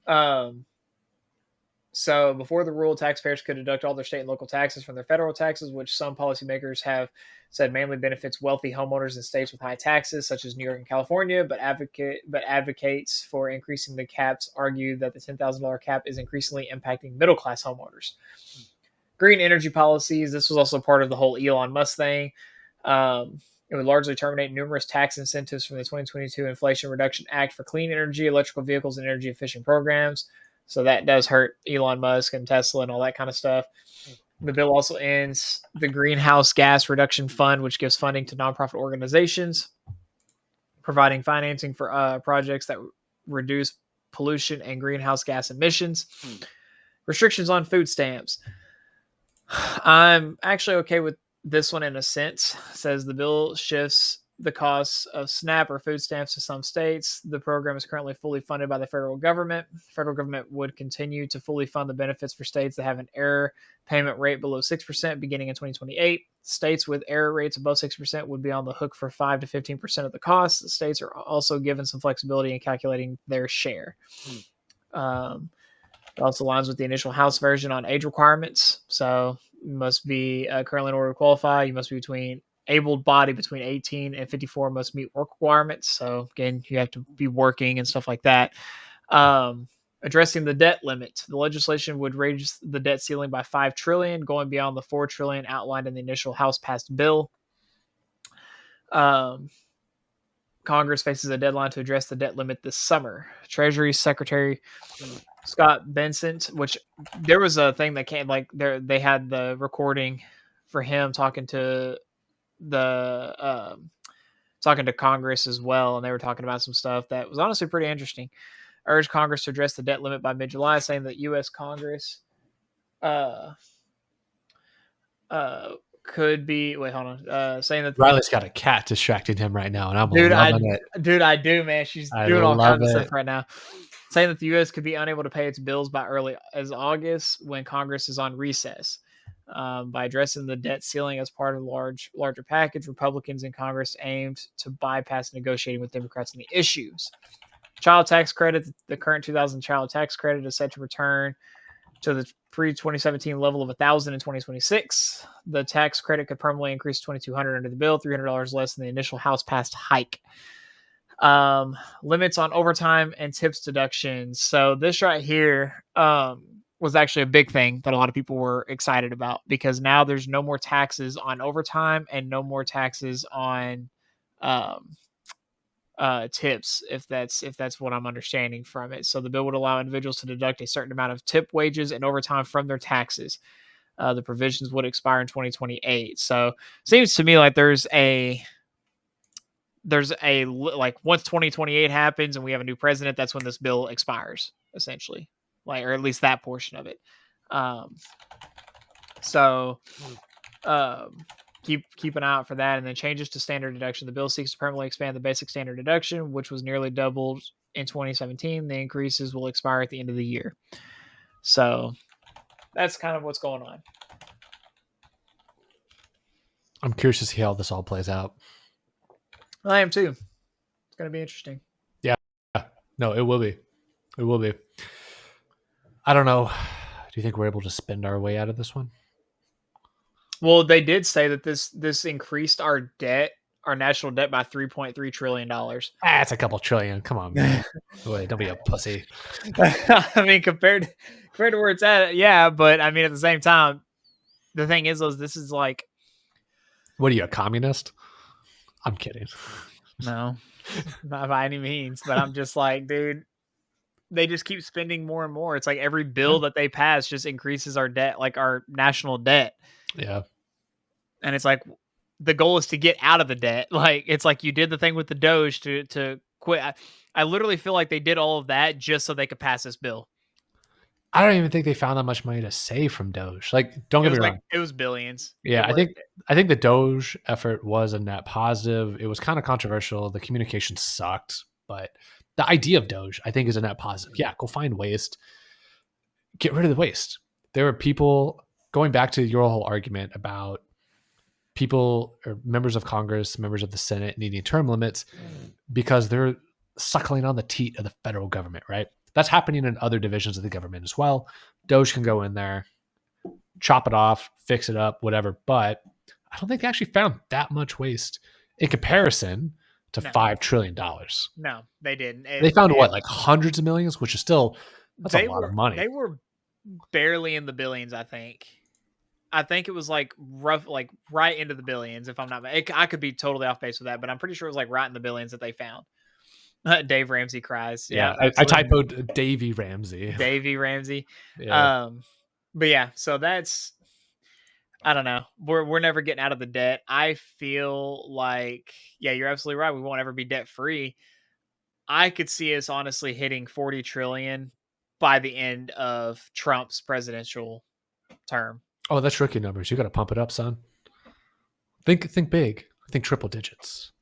So before the rule, taxpayers could deduct all their state and local taxes from their federal taxes, which some policymakers have said mainly benefits wealthy homeowners in states with high taxes, such as New York and California, but advocates for increasing the caps argue that the $10,000 cap is increasingly impacting middle-class homeowners. Green energy policies. This was also part of the whole Elon Musk thing. It would largely terminate numerous tax incentives from the 2022 Inflation Reduction Act for clean energy, electrical vehicles, and energy-efficient programs. So that does hurt Elon Musk and Tesla and all that kind of stuff. The bill also ends the Greenhouse Gas Reduction Fund, which gives funding to nonprofit organizations, providing financing for projects that reduce pollution and greenhouse gas emissions. Restrictions on food stamps. I'm actually okay with this one in a sense. It says the bill shifts the costs of SNAP or food stamps to some states. The program is currently fully funded by the federal government. The federal government would continue to fully fund the benefits for states that have an error payment rate below 6% beginning in 2028. States with error rates above 6% would be on the hook for 5 to 15% of the costs. The states are also given some flexibility in calculating their share. It also aligns with the initial House version on age requirements. So you must be currently in order to qualify. You must be able-bodied between 18 and 54 must meet work requirements. So again, you have to be working and stuff like that. Addressing the debt limit. The legislation would raise the debt ceiling by $5 trillion, going beyond the $4 trillion outlined in the initial House-passed bill. Congress faces a deadline to address the debt limit this summer. Treasury Secretary Scott Bessent, which there was a thing that came they had the recording for him talking to Congress as well, and they were talking about some stuff that was honestly pretty interesting. Urged Congress to address the debt limit by mid-July, saying that U.S. Congress could be saying that Riley's got a cat distracting him right now, and I'm loving it. Dude, I do, man. She's doing all kinds of stuff right now. Saying that the U.S. could be unable to pay its bills by early as August when Congress is on recess. By addressing the debt ceiling as part of a larger package, Republicans in Congress aimed to bypass negotiating with Democrats on the issues. Child tax credit. The current 2000 child tax credit is set to return to the pre-2017 level of $1,000 in 2026. The tax credit could permanently increase to $2,200 under the bill, $300 less than the initial House-passed hike. Limits on overtime and tips deductions. So this right here was actually a big thing that a lot of people were excited about, because now there's no more taxes on overtime and no more taxes on tips, if that's what I'm understanding from it. So the bill would allow individuals to deduct a certain amount of tip wages and overtime from their taxes. The provisions would expire in 2028. So seems to me like there's a once 2028 happens and we have a new president, that's when this bill expires, essentially, or at least that portion of it. Keep an eye out for that. And then changes to standard deduction. The bill seeks to permanently expand the basic standard deduction, which was nearly doubled in 2017. The increases will expire at the end of the year. So that's kind of what's going on. I'm curious to see how this all plays out. I am too. It's going to be interesting. Yeah. No, it will be. It will be. I don't know. Do you think we're able to spend our way out of this one? Well, they did say that this increased our debt, our national debt, by $3.3 trillion. That's a couple trillion. Come on, man. Wait, don't be a pussy. I mean, compared to where it's at, yeah. But I mean, at the same time, the thing is, this is like, what are you, a communist? I'm kidding. No, not by any means. But I'm just like, dude, they just keep spending more and more. It's like every bill that they pass just increases our debt, like our national debt. Yeah. And it's like the goal is to get out of the debt. Like it's like you did the thing with the Doge to quit. I literally feel like they did all of that just so they could pass this bill. I don't even think they found that much money to save from Doge. Like, don't get me wrong. It was billions. Yeah, I think the Doge effort was a net positive. It was kind of controversial. The communication sucked, but the idea of Doge, I think, is a net positive. Yeah, go find waste. Get rid of the waste. There are people, going back to your whole argument about people or members of Congress, members of the Senate needing term limits because they're suckling on the teat of the federal government, right? That's happening in other divisions of the government as well. Doge can go in there, chop it off, fix it up, whatever. But I don't think they actually found that much waste in comparison to $5 trillion. No, they didn't. They found what, like hundreds of millions, which is still, that's a lot of money. They were barely in the billions, I think. I think it was like rough, like right into the billions, if I'm not. I could be totally off base with that, but I'm pretty sure it was like right in the billions that they found. Dave Ramsey cries. Yeah, I typoed Davey Ramsey. Davey Ramsey. Yeah. But yeah, so that's, I don't know. We're never getting out of the debt. I feel like, yeah, you're absolutely right. We won't ever be debt free. I could see us honestly hitting 40 trillion by the end of Trump's presidential term. Oh, that's rookie numbers. You got to pump it up, son. Think big. Think triple digits.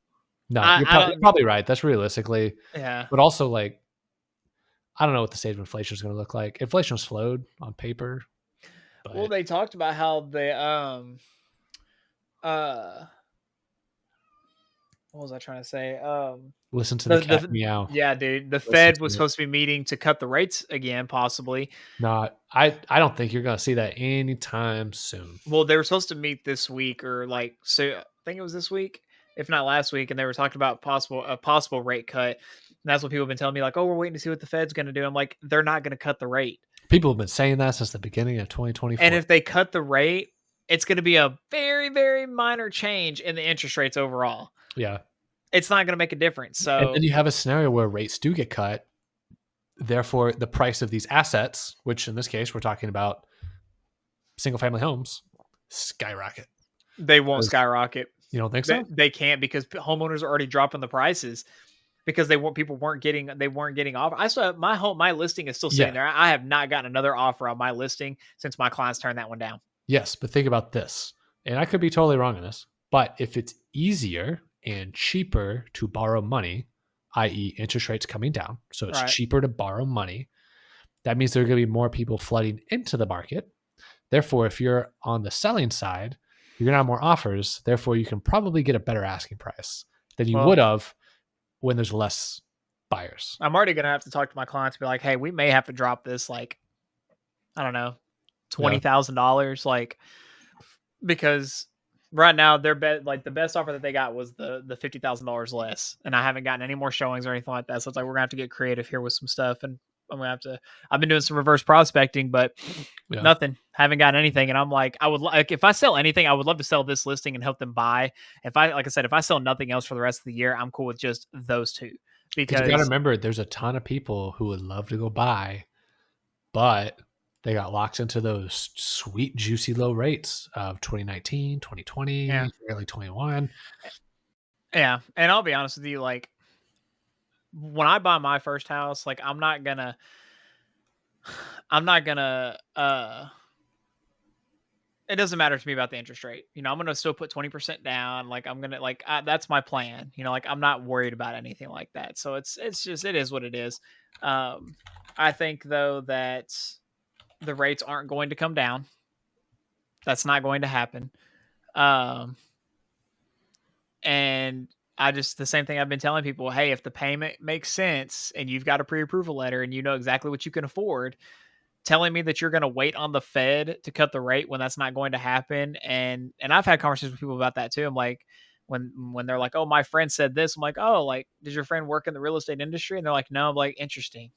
No, you're probably right. That's realistically. Yeah. But also, like, I don't know what the state of inflation is going to look like. Inflation slowed on paper. But... Well, they talked about how they what was I trying to say? Listen to the cat meow. Yeah, dude. The Fed was supposed to be meeting to cut the rates again, possibly. No, I don't think you're going to see that anytime soon. Well, they were supposed to meet this week, or like, so I think it was this week, if not last week, and they were talking about a possible rate cut. And that's what people have been telling me, like, oh, we're waiting to see what the Fed's going to do. I'm like, they're not going to cut the rate. People have been saying that since the beginning of 2024. And if they cut the rate, it's going to be a very, very minor change in the interest rates overall. Yeah. It's not going to make a difference. So, and then you have a scenario where rates do get cut. Therefore, the price of these assets, which in this case, we're talking about single family homes, skyrocket. They won't skyrocket. You don't think so? They can't, because homeowners are already dropping the prices because people weren't getting offer. I saw my listing is still sitting there. I have not gotten another offer on my listing since my clients turned that one down. Yes, but think about this, and I could be totally wrong on this, but if it's easier and cheaper to borrow money, i.e. interest rates coming down, so it's cheaper to borrow money, that means there are going to be more people flooding into the market. Therefore, if you're on the selling side, you're going to have more offers. Therefore, you can probably get a better asking price than you would have when there's less buyers. I'm already going to have to talk to my clients and be like, hey, we may have to drop this, like, I don't know, $20,000, like, because right now their the best offer that they got was the $50,000 less, and I haven't gotten any more showings or anything like that. So it's like we're gonna have to get creative here with some stuff, and I've been doing some reverse prospecting, but nothing. Haven't gotten anything, and I'm like, I would like, if I sell anything, I would love to sell this listing and help them buy. If I sell nothing else for the rest of the year, I'm cool with just those two. Because you got to remember, there's a ton of people who would love to go buy, but they got locked into those sweet, juicy low rates of 2019, 2020, early 21. Yeah. And I'll be honest with you, like, when I buy my first house, like, I'm not gonna, it doesn't matter to me about the interest rate. You know, I'm going to still put 20% down. Like, I'm going to, that's my plan. You know, like, I'm not worried about anything like that. So it's just, it is what it is. I think though that the rates aren't going to come down. That's not going to happen. And the same thing I've been telling people, hey, if the payment makes sense and you've got a pre-approval letter and you know exactly what you can afford, telling me that you're going to wait on the Fed to cut the rate when that's not going to happen. And I've had conversations with people about that too. I'm like, when they're like, oh, my friend said this, I'm like, oh, like, does your friend work in the real estate industry? And they're like, no. I'm like, interesting.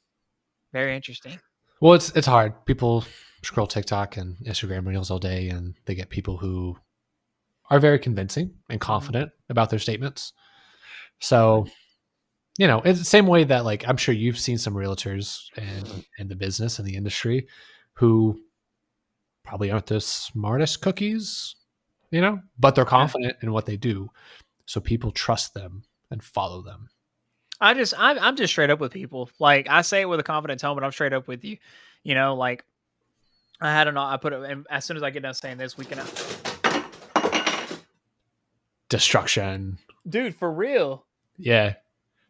Very interesting. Well, it's hard. People scroll TikTok and Instagram reels all day, and they get people who are very convincing and confident about their statements. So, it's the same way that, like, I'm sure you've seen some realtors and in the business and the industry who probably aren't the smartest cookies, but they're confident in what they do. So people trust them and follow them. I'm just straight up with people. Like, I say it with a confident tone, but I'm straight up with you. Like, I put it, and as soon as I get done saying this, we can destruction, dude, for real. Yeah.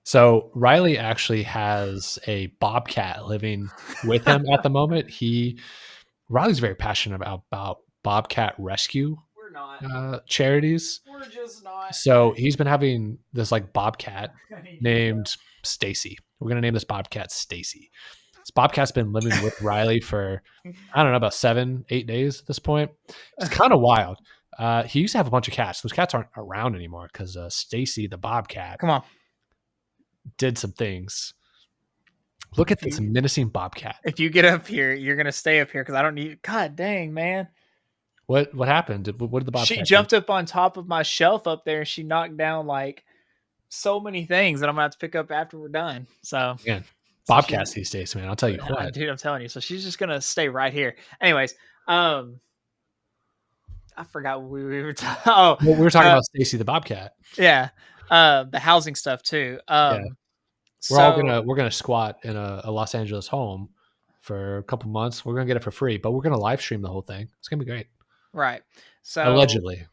So Riley actually has a bobcat living with him at the moment. Riley's very passionate about bobcat rescue. We're not charities. We're just not. So he's been having this like bobcat named Stacy. We're gonna name this bobcat Stacy. This bobcat's been living with Riley for, I don't know, about 7-8 days at this point. It's kind of wild. He used to have a bunch of cats. Those cats aren't around anymore because Stacy the bobcat, come on, did some things. Look at this menacing bobcat. If you get up here, you're gonna stay up here because I don't need. God dang, man! What happened? What did the bobcat? She jumped up on top of my shelf up there, and she knocked down like so many things that I'm gonna have to pick up after we're done. So again, bobcats these days, man. I'll tell you what, dude. I'm telling you. So she's just gonna stay right here. Anyways, I forgot what we were talking. Oh, well, we were talking about Stacy the bobcat. Yeah, the housing stuff too. Yeah. We're gonna squat in a Los Angeles home for a couple months. We're gonna get it for free, but we're gonna live stream the whole thing. It's gonna be great. Right. So allegedly.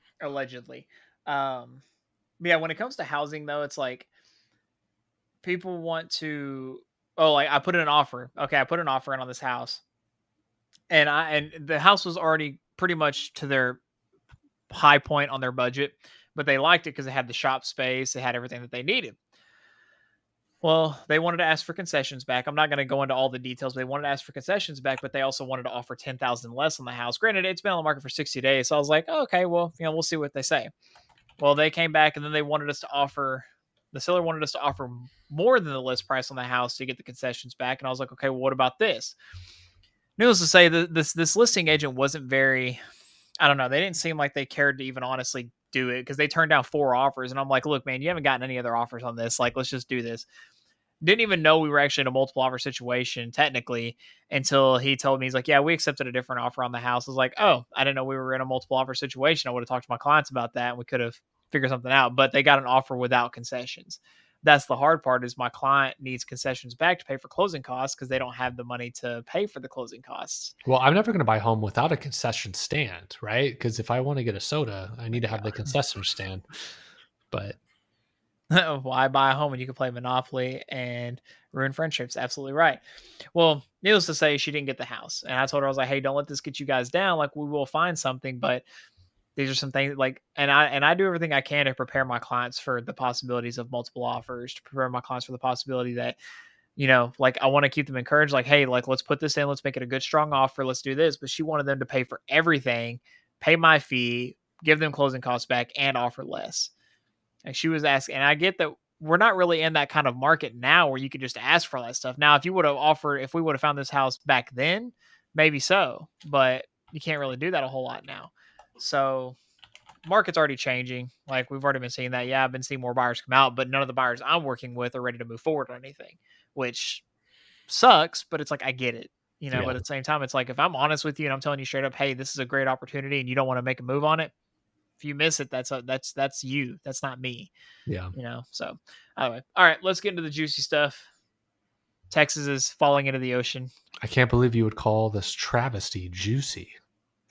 Yeah, when it comes to housing though, it's like people want to. Oh, like I put in an offer. Okay, I put an offer in on this house, and the house was already pretty much to their high point on their budget, but they liked it because it had the shop space, it had everything that they needed. Well, they wanted to ask for concessions back. I'm not going to go into all the details, but they wanted to ask for concessions back, but they also wanted to offer $10,000 less on the house. Granted, it's been on the market for 60 days. So I was like, oh, okay, well, we'll see what they say. Well, they came back and then the seller wanted us to offer more than the list price on the house to get the concessions back. And I was like, okay, well, what about this? Needless to say, this listing agent wasn't very, I don't know. They didn't seem like they cared to even honestly do it because they turned down 4 offers. And I'm like, look, man, you haven't gotten any other offers on this. Like, let's just do this. Didn't even know we were actually in a multiple offer situation technically until he told me, he's like, yeah, we accepted a different offer on the house. I was like, oh, I didn't know we were in a multiple offer situation. I would have talked to my clients about that and we could have figured something out, but they got an offer without concessions. That's the hard part is my client needs concessions back to pay for closing costs because they don't have the money to pay for the closing costs. Well, I'm never going to buy a home without a concession stand, right? Because if I want to get a soda, I need to have the concession stand. But why buy a home when you can play Monopoly and ruin friendships? Absolutely right. Well, needless to say, she didn't get the house. And I told her, I was like, hey, don't let this get you guys down. Like, we will find something, but these are some things like, and I do everything I can to prepare my clients for the possibilities of multiple offers, to prepare my clients for the possibility that, like I want to keep them encouraged, like, hey, like, let's put this in, let's make it a good, strong offer. Let's do this. But she wanted them to pay for everything, pay my fee, give them closing costs back and offer less. And she was asking, and I get that we're not really in that kind of market now where you could just ask for all that stuff. Now, if we would have found this house back then, maybe so, but you can't really do that a whole lot now. So market's already changing. Like we've already been seeing that. Yeah, I've been seeing more buyers come out, but none of the buyers I'm working with are ready to move forward on anything, which sucks, but it's like, I get it, but at the same time, it's like, if I'm honest with you and I'm telling you straight up, hey, this is a great opportunity and you don't want to make a move on it, if you miss it, that's you. That's not me. Yeah. So anyway, all right, let's get into the juicy stuff. Texas is falling into the ocean. I can't believe you would call this travesty juicy.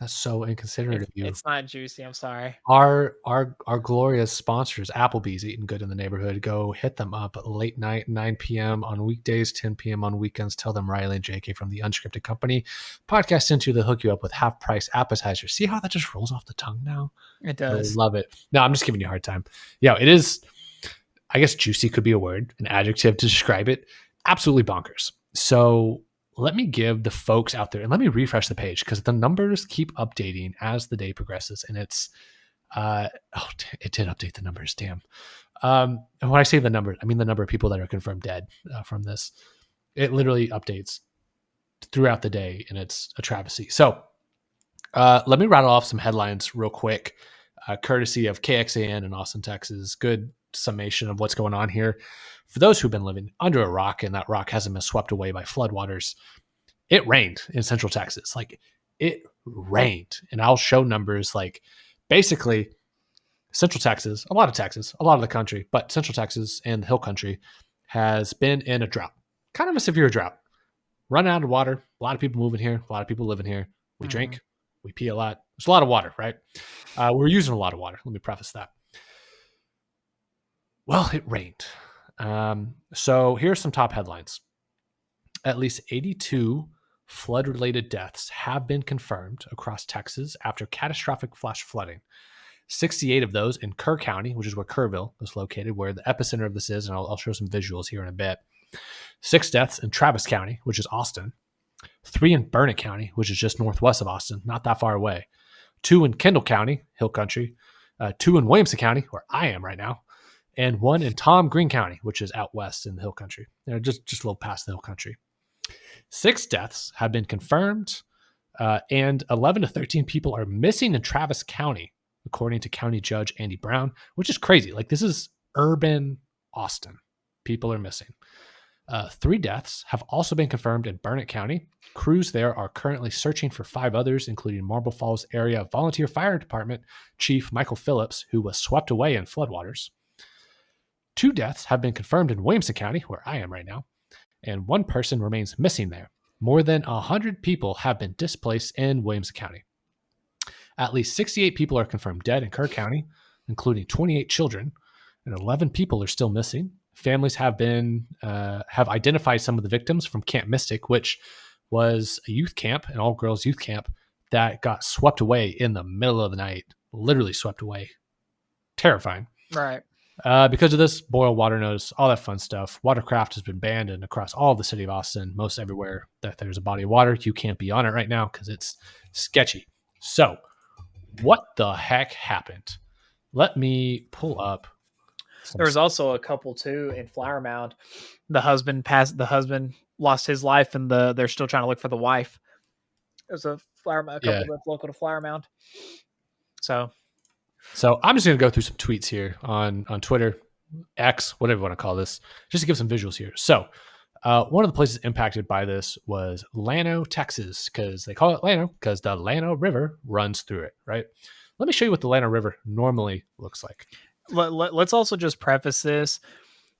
That's so inconsiderate of you. It's not juicy. I'm sorry. Our glorious sponsors, Applebee's, Eating Good in the Neighborhood. Go hit them up late night, 9 p.m. on weekdays, 10 p.m. on weekends. Tell them Riley and JK from the Unscripted Company podcast into. They'll hook you up with half-price appetizers. See how that just rolls off the tongue now? It does. I love it. No, I'm just giving you a hard time. Yeah, it is. I guess juicy could be a word, an adjective to describe it. Absolutely bonkers. So let me give the folks out there, and let me refresh the page because the numbers keep updating as the day progresses, and it's it did update the numbers. Damn. And when I say the numbers, I mean the number of people that are confirmed dead from this. It literally updates throughout the day, and it's a travesty. So let me rattle off some headlines real quick, courtesy of KXAN in Austin, Texas. Good summation of what's going on here. For those who've been living under a rock and that rock hasn't been swept away by floodwaters, it rained in Central Texas. Like, it rained. And I'll show numbers. Like, basically, Central Texas, a lot of the country, but Central Texas and the Hill Country has been in a drought, kind of a severe drought. Run out of water. A lot of people moving here. A lot of people living here. We drink. We pee a lot. There's a lot of water, right? We're using a lot of water. Let me preface that. Well, it rained. So here's some top headlines. At least 82 flood-related deaths have been confirmed across Texas after catastrophic flash flooding. 68 of those in Kerr County, which is where Kerrville is located, where the epicenter of this is, and I'll show some visuals here in a bit. 6 deaths in Travis County, which is Austin. 3 in Burnett County, which is just northwest of Austin, not that far away. 2 in Kendall County, Hill Country. 2 in Williamson County, where I am right now. And 1 in Tom Green County, which is out west in the Hill Country. They're just a little past the Hill Country. 6 deaths have been confirmed, and 11 to 13 people are missing in Travis County, according to County Judge Andy Brown, which is crazy. Like, this is urban Austin. People are missing. 3 deaths have also been confirmed in Burnett County. Crews there are currently searching for 5 others, including Marble Falls Area Volunteer Fire Department Chief Michael Phillips, who was swept away in floodwaters. 2 deaths have been confirmed in Williamson County, where I am right now, and 1 person remains missing there. More than 100 people have been displaced in Williamson County. At least 68 people are confirmed dead in Kerr County, including 28 children, and 11 people are still missing. Families have identified some of the victims from Camp Mystic, which was a youth camp, an all-girls youth camp that got swept away in the middle of the night, literally swept away. Terrifying. Right. Because of this, boil water notice, all that fun stuff. Watercraft has been banned, and across all of the city of Austin, most everywhere that there's a body of water, you can't be on it right now because it's sketchy. So, what the heck happened? Let me pull up. There was also a couple too in Flower Mound. The husband lost his life, and they're still trying to look for the wife. There's a couple that's local to Flower Mound. So I'm just going to go through some tweets here on Twitter, X, whatever you want to call this, just to give some visuals here. So one of the places impacted by this was Llano, Texas, because they call it Llano because the Llano River runs through it, right? Let me show you what the Llano River normally looks like. Let's also just preface this,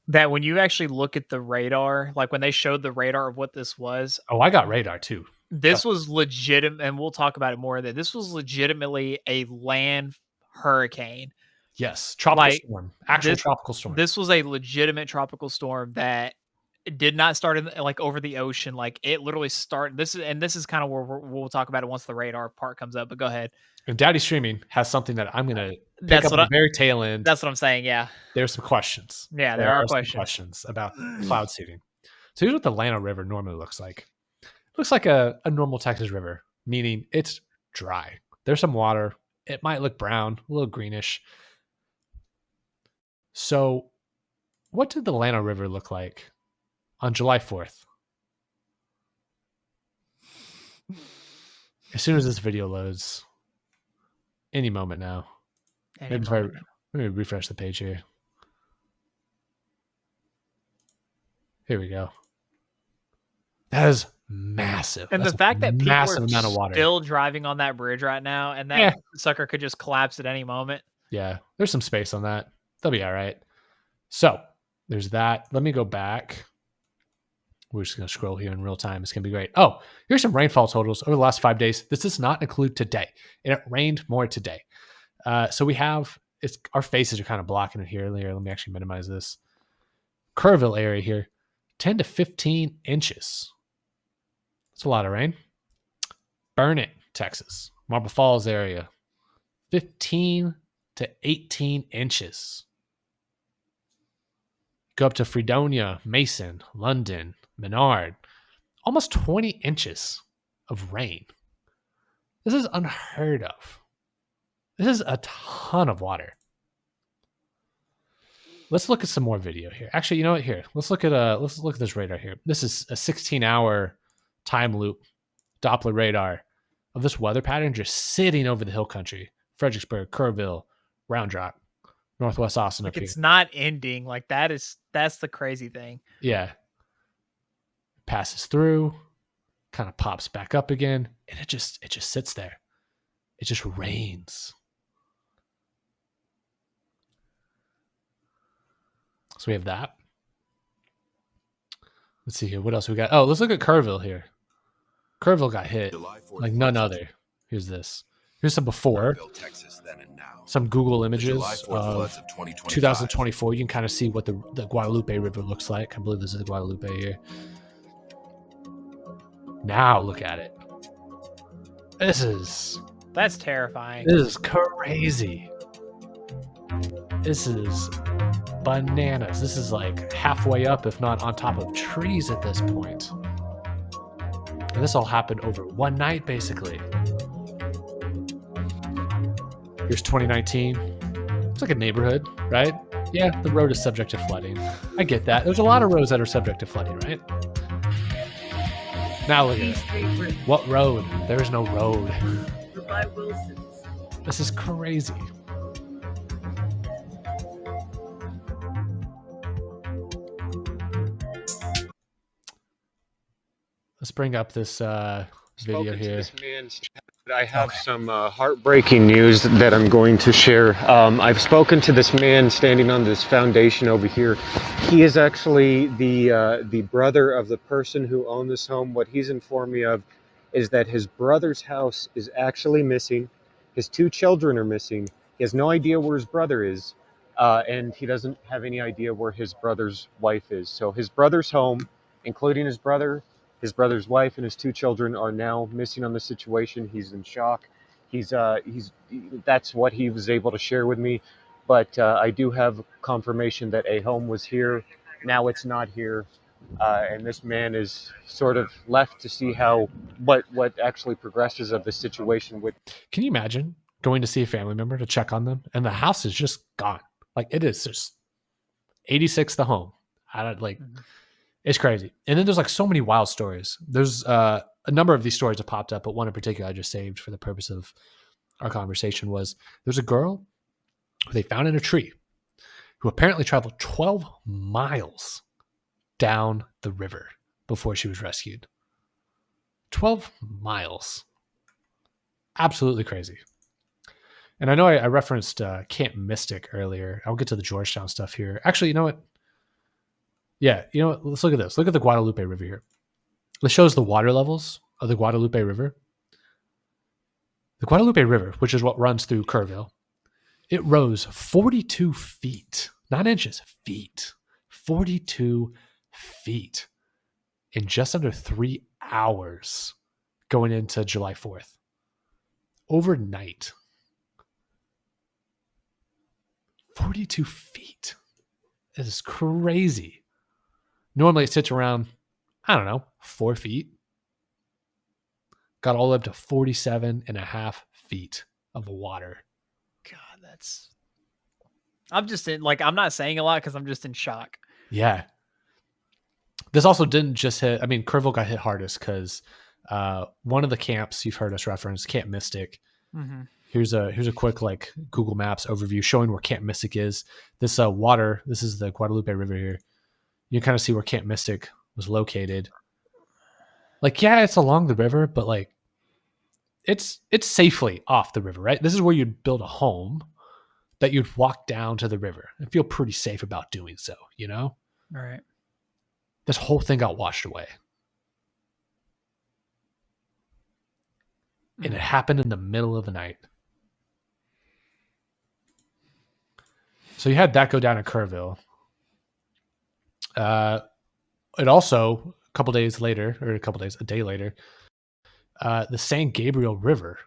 that when you actually look at the radar, like when they showed the radar of what this was. Oh, I got radar too. This was legitimate, and we'll talk about it more. That this was legitimately a land hurricane. Yes, tropical storm, tropical storm. This was a legitimate tropical storm that did not start in like over the ocean. Like, it literally started. This is kind of where we'll talk about it once the radar part comes up. But go ahead. And Daddy Streaming has something that I'm going to pick up at the very tail end. That's what I'm saying. Yeah, there's some questions. Yeah, there are questions about cloud seeding. So here's what the Llano River normally looks like. It looks like a normal Texas river, meaning it's dry. There's some water. It might look brown, a little greenish. So what did the Llano River look like on July 4th? As soon as this video loads, any moment now. Let me refresh the page here. Here we go. That is massive. And That's the fact that people massive are amount of water. Still driving on that bridge right now, and that sucker could just collapse at any moment. Yeah, there's some space on that. They'll be all right. So there's that. Let me go back. We're just going to scroll here in real time. It's going to be great. Oh, here's some rainfall totals over the last 5 days. This does not include today. It rained more today. So we have, our faces are kind of blocking it here. Let me actually minimize this. Kerrville area here, 10 to 15 inches. That's a lot of rain. Burnett, Texas. Marble Falls area, 15 to 18 inches. Go up to Fredonia, Mason, London, Menard, almost 20 inches of rain. This is unheard of. This is a ton of water. Let's look at some more video here. Actually, you know what? Here, let's look at this radar here. This is a 16-hour time loop Doppler radar of this weather pattern just sitting over the hill country. Fredericksburg, Kerrville, Round Rock, Northwest Austin like up it's here. not ending. Like that's the crazy thing. Yeah. Passes through, kind of pops back up again, and it just sits there. It just rains. So we have that. Let's see here. What else we got? Oh, let's look at Kerrville here. Kerrville got hit like none other. Here's this. Here's some before. Texas, then and now. Some Google images of 2024. You can kind of see what the Guadalupe River looks like. I believe this is the Guadalupe here. Now look at it. That's terrifying. This is crazy. This is bananas. This is like halfway up, if not on top of trees at this point. And this all happened over one night, basically. Here's 2019. It's like a neighborhood, right? Yeah, the road is subject to flooding. I get that. There's a lot of roads that are subject to flooding, right? Now look at it. What road? There is no road. This is crazy. Let's bring up this video here. I have some heartbreaking news that I'm going to share. I've spoken to this man standing on this foundation over here. He is actually the brother of the person who owned this home. What he's informed me of is that his brother's house is actually missing. His 2 children are missing. He has no idea where his brother is, and he doesn't have any idea where his brother's wife is. So his brother's home, including his brother's wife, and his 2 children are now missing on the situation. He's in shock. That's what he was able to share with me. But I do have confirmation that a home was here. Now it's not here. And this man is sort of left to see what actually progresses of the situation. Can you imagine going to see a family member to check on them, and the house is just gone? Like, it is just 86 the home. It's crazy. And then there's like so many wild stories. There's a number of these stories that popped up, but one in particular I just saved for the purpose of our conversation was there's a girl who they found in a tree who apparently traveled 12 miles down the river before she was rescued. 12 miles. Absolutely crazy. And I know I referenced Camp Mystic earlier. I'll get to the Georgetown stuff here. Actually, you know what? Yeah, you know what? Let's look at this. Look at the Guadalupe River here. This shows the water levels of the Guadalupe River. The Guadalupe River, which is what runs through Kerrville, it rose 42 feet, not inches, feet. 42 feet in just under 3 hours going into July 4th. Overnight. 42 feet. This is crazy. Normally it sits around, I don't know, 4 feet. Got all up to 47 and a half feet of water. God, I'm just in, like, I'm not saying a lot because I'm just in shock. Yeah. This also didn't just hit, Kerrville got hit hardest because one of the camps you've heard us reference, Camp Mystic. Mm-hmm. Here's a quick like Google Maps overview showing where Camp Mystic is. This water, this is the Guadalupe River here. You can kind of see where Camp Mystic was located. Like, yeah, it's along the river, but like it's safely off the river, right? This is where you'd build a home that you'd walk down to the river and feel pretty safe about doing so, you know? All right. This whole thing got washed away. And it happened in the middle of the night. So you had that go down in Kerrville. It also, a day later, the San Gabriel River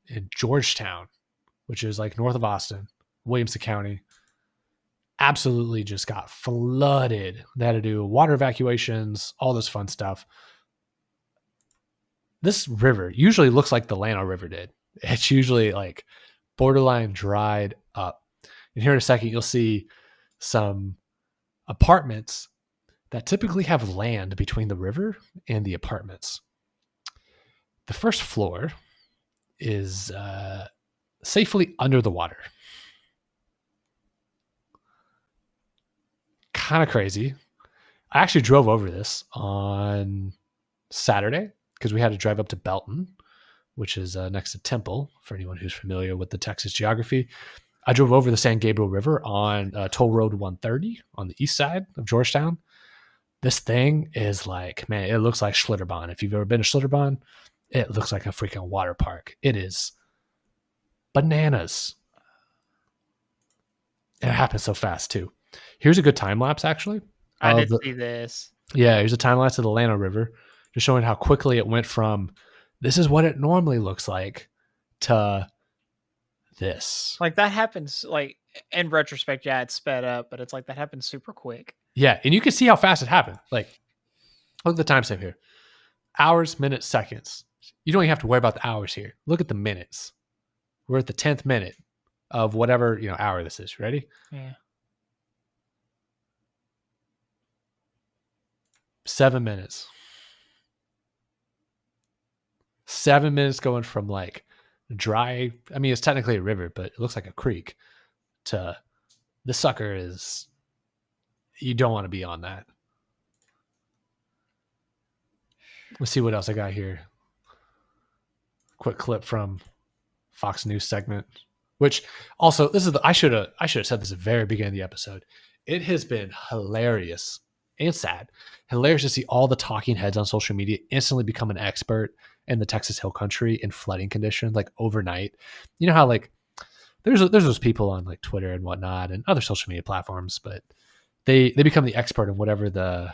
in Georgetown, which is like north of Austin, Williamson County, absolutely just got flooded. They had to do water evacuations, all this fun stuff. This river usually looks like the Llano River did. It's usually like borderline dried up. And here in a second, you'll see some apartments that typically have land between the river and the apartments. The first floor is safely under the water. kind of crazy. I actually drove over this on Saturday because we had to drive up to Belton, which is next to Temple, for anyone who's familiar with the Texas geography. I drove over the San Gabriel River on Toll Road 130 on the east side of Georgetown. This thing is like, man, it looks like Schlitterbahn. If you've ever been to Schlitterbahn, it looks like a freaking water park. It is bananas. It happens so fast too. Here's a good time lapse, actually. I did see this. Yeah, here's a time lapse of the Llano River, just showing how quickly it went from this is what it normally looks like to this. Like that happens, like in retrospect, yeah, it's sped up, but it's like that happens super quick. Yeah, and you can see how fast it happened. Like, look at the timestamp here. Hours, minutes, seconds. You don't even have to worry about the hours here. Look at the minutes. We're at the 10th minute of whatever, hour this is. Ready? Yeah. 7 minutes. 7 minutes going from like dry, I mean, it's technically a river, but it looks like a creek, to the sucker is, you don't want to be on that. Let's see what else I got here. Quick clip from Fox News segment, which also, this is I should have said this at the very beginning of the episode. It has been hilarious and sad. Hilarious to see all the talking heads on social media instantly become an expert in the Texas Hill Country in flooding conditions, like overnight. You know how like there's those people on like Twitter and whatnot and other social media platforms, but they become the expert in whatever the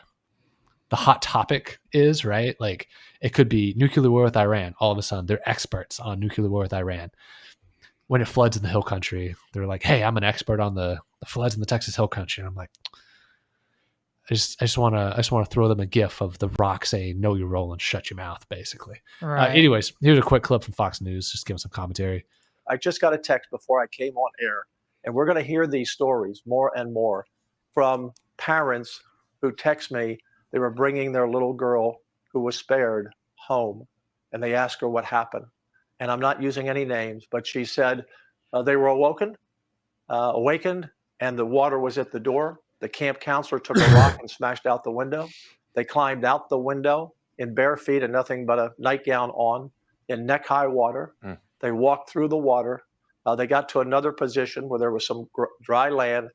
hot topic is, right? Like it could be nuclear war with Iran. All of a sudden, they're experts on nuclear war with Iran. When it floods in the Hill Country, they're like, "Hey, I'm an expert on the floods in the Texas Hill Country." And I'm like, I just want to throw them a gif of The Rock saying, "Know your role and shut your mouth," basically. Right. Anyways, here's a quick clip from Fox News. Just give them some commentary. I just got a text before I came on air, and we're going to hear these stories more and more from parents who text me. They were bringing their little girl who was spared home, and they asked her what happened. And I'm not using any names, but she said they were awakened, and the water was at the door. The camp counselor took a rock and smashed out the window. They climbed out the window in bare feet and nothing but a nightgown on in neck-high water. They walked through the water. They got to another position where there was some dry land.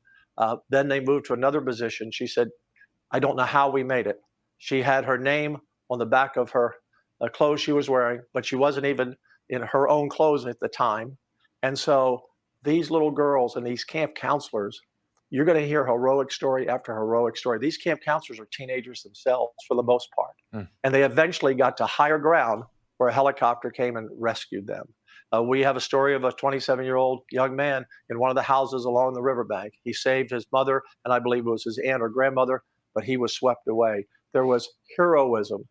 Then they moved to another position. She said, I don't know how we made it. She had her name on the back of her clothes she was wearing, but she wasn't even in her own clothes at the time. And so these little girls and these camp counselors, you're going to hear heroic story after heroic story. These camp counselors are teenagers themselves for the most part. And they eventually got to higher ground where a helicopter came and rescued them. We have a story of a 27-year-old young man in one of the houses along the riverbank. He saved his mother, and I believe it was his aunt or grandmother, but he was swept away. There was heroism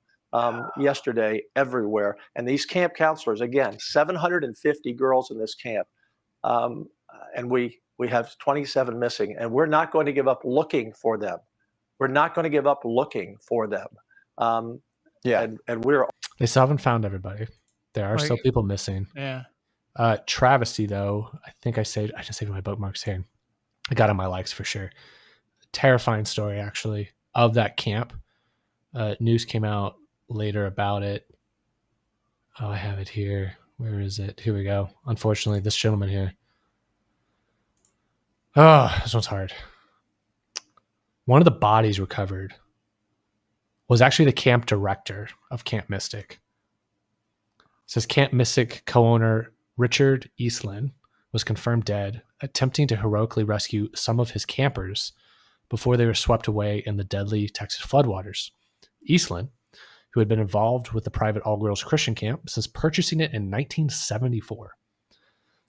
yesterday everywhere. And these camp counselors, again, 750 girls in this camp, and we have 27 missing, and we're not going to give up looking for them. We're not going to give up looking for them. And they still haven't found everybody. There are still people missing. Yeah. Travesty, though, I think I just saved my bookmarks here. I got on my likes for sure. Terrifying story, actually, of that camp. News came out later about it. Oh, I have it here. Where is it? Here we go. Unfortunately, this gentleman here. Oh, this one's hard. One of the bodies recovered was actually the camp director of Camp Mystic. It says Camp Mystic co-owner Richard Eastland was confirmed dead, attempting to heroically rescue some of his campers before they were swept away in the deadly Texas floodwaters. Eastland, who had been involved with the private all-girls Christian camp since purchasing it in 1974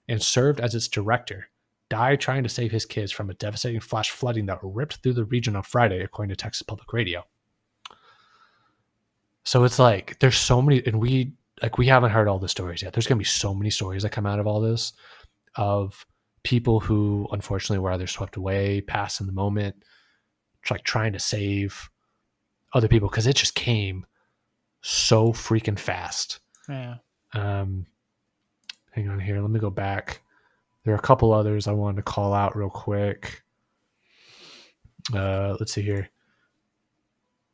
and served as its director, died trying to save his kids from a devastating flash flooding that ripped through the region on Friday, according to Texas Public Radio. So it's like there's so many, and we haven't heard all the stories yet. There's going to be so many stories that come out of all this of people who unfortunately were either swept away, passed in the moment, like trying to save other people because it just came so freaking fast. Yeah. Hang on here. Let me go back. There are a couple others I wanted to call out real quick. Let's see here.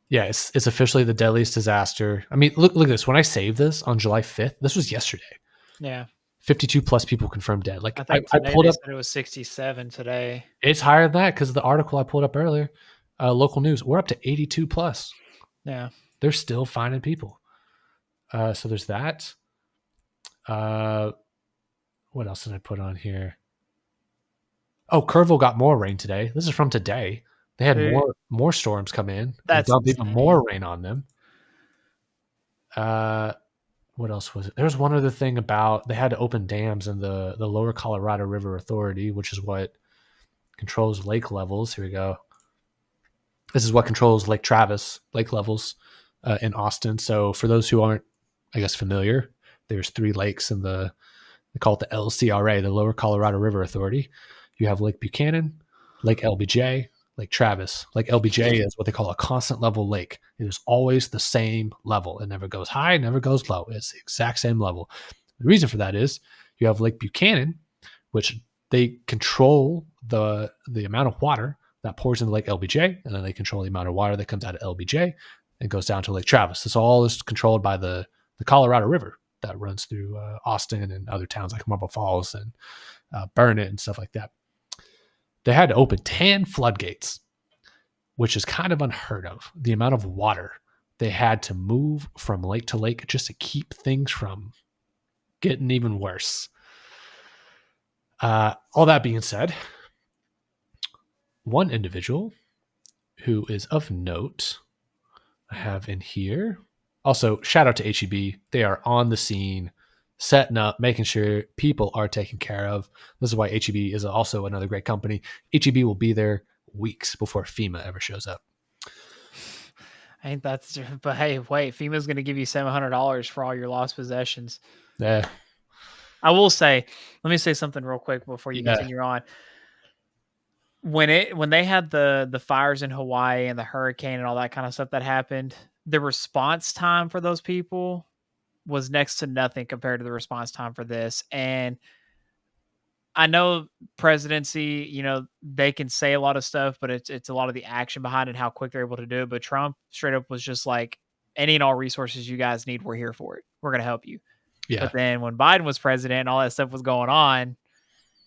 Yeah, it's officially the deadliest disaster. I mean, look at this. When I saved this on July 5th, this was yesterday. Yeah. 52 plus people confirmed dead. Like I think today they said it was 67 today. It's higher than that because of the article I pulled up earlier. Local news. We're up to 82 plus. Yeah. They're still finding people. So there's that. What else did I put on here? Oh, Kerrville got more rain today. This is from today. They had more storms come in. That's dumped even more rain on them. What else was it? There was one other thing about they had to open dams in the Lower Colorado River Authority, which is what controls lake levels. Here we go. This is what controls Lake Travis, lake levels in Austin. So for those who aren't, I guess, familiar, there's 3 lakes in they call it the LCRA, the Lower Colorado River Authority. You have Lake Buchanan, Lake LBJ, Lake Travis. Lake LBJ is what they call a constant level lake. It is always the same level. It never goes high, never goes low. It's the exact same level. The reason for that is you have Lake Buchanan, which they control the amount of water that pours into Lake LBJ, and then they control the amount of water that comes out of LBJ and goes down to Lake Travis. This all is controlled by the Colorado River that runs through Austin and other towns like Marble Falls and Burnet and stuff like that. They had to open 10 floodgates, which is kind of unheard of. The amount of water they had to move from lake to lake just to keep things from getting even worse. All that being said, one individual who is of note I have in here. Also, shout out to HEB. They are on the scene, setting up, making sure people are taken care of. This is why HEB is also another great company. HEB will be there weeks before FEMA ever shows up. Ain't that? But hey, wait, FEMA's going to give you $700 for all your lost possessions. Yeah. I will say, let me say something real quick before you continue on. When they had the fires in Hawaii and the hurricane and all that kind of stuff that happened, the response time for those people was next to nothing compared to the response time for this. And I know presidency, they can say a lot of stuff, but it's a lot of the action behind it, how quick they're able to do it. But Trump straight up was just like, any and all resources you guys need, we're here for it. We're going to help you. Yeah. But then when Biden was president and all that stuff was going on,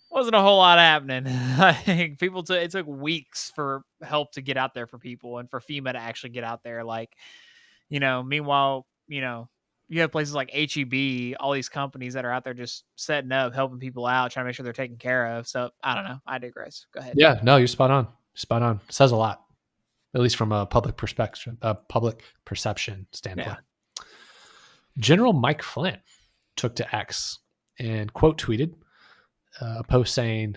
wasn't a whole lot happening. I think it took weeks for help to get out there for people and for FEMA to actually get out there. Like, meanwhile, you have places like HEB, all these companies that are out there just setting up, helping people out, trying to make sure they're taken care of. So I don't know. I digress. Go ahead. Yeah, no, you're spot on. Spot on. It says a lot, at least from a public perspective, public perception standpoint. Yeah. General Mike Flynn took to X and quote tweeted a post saying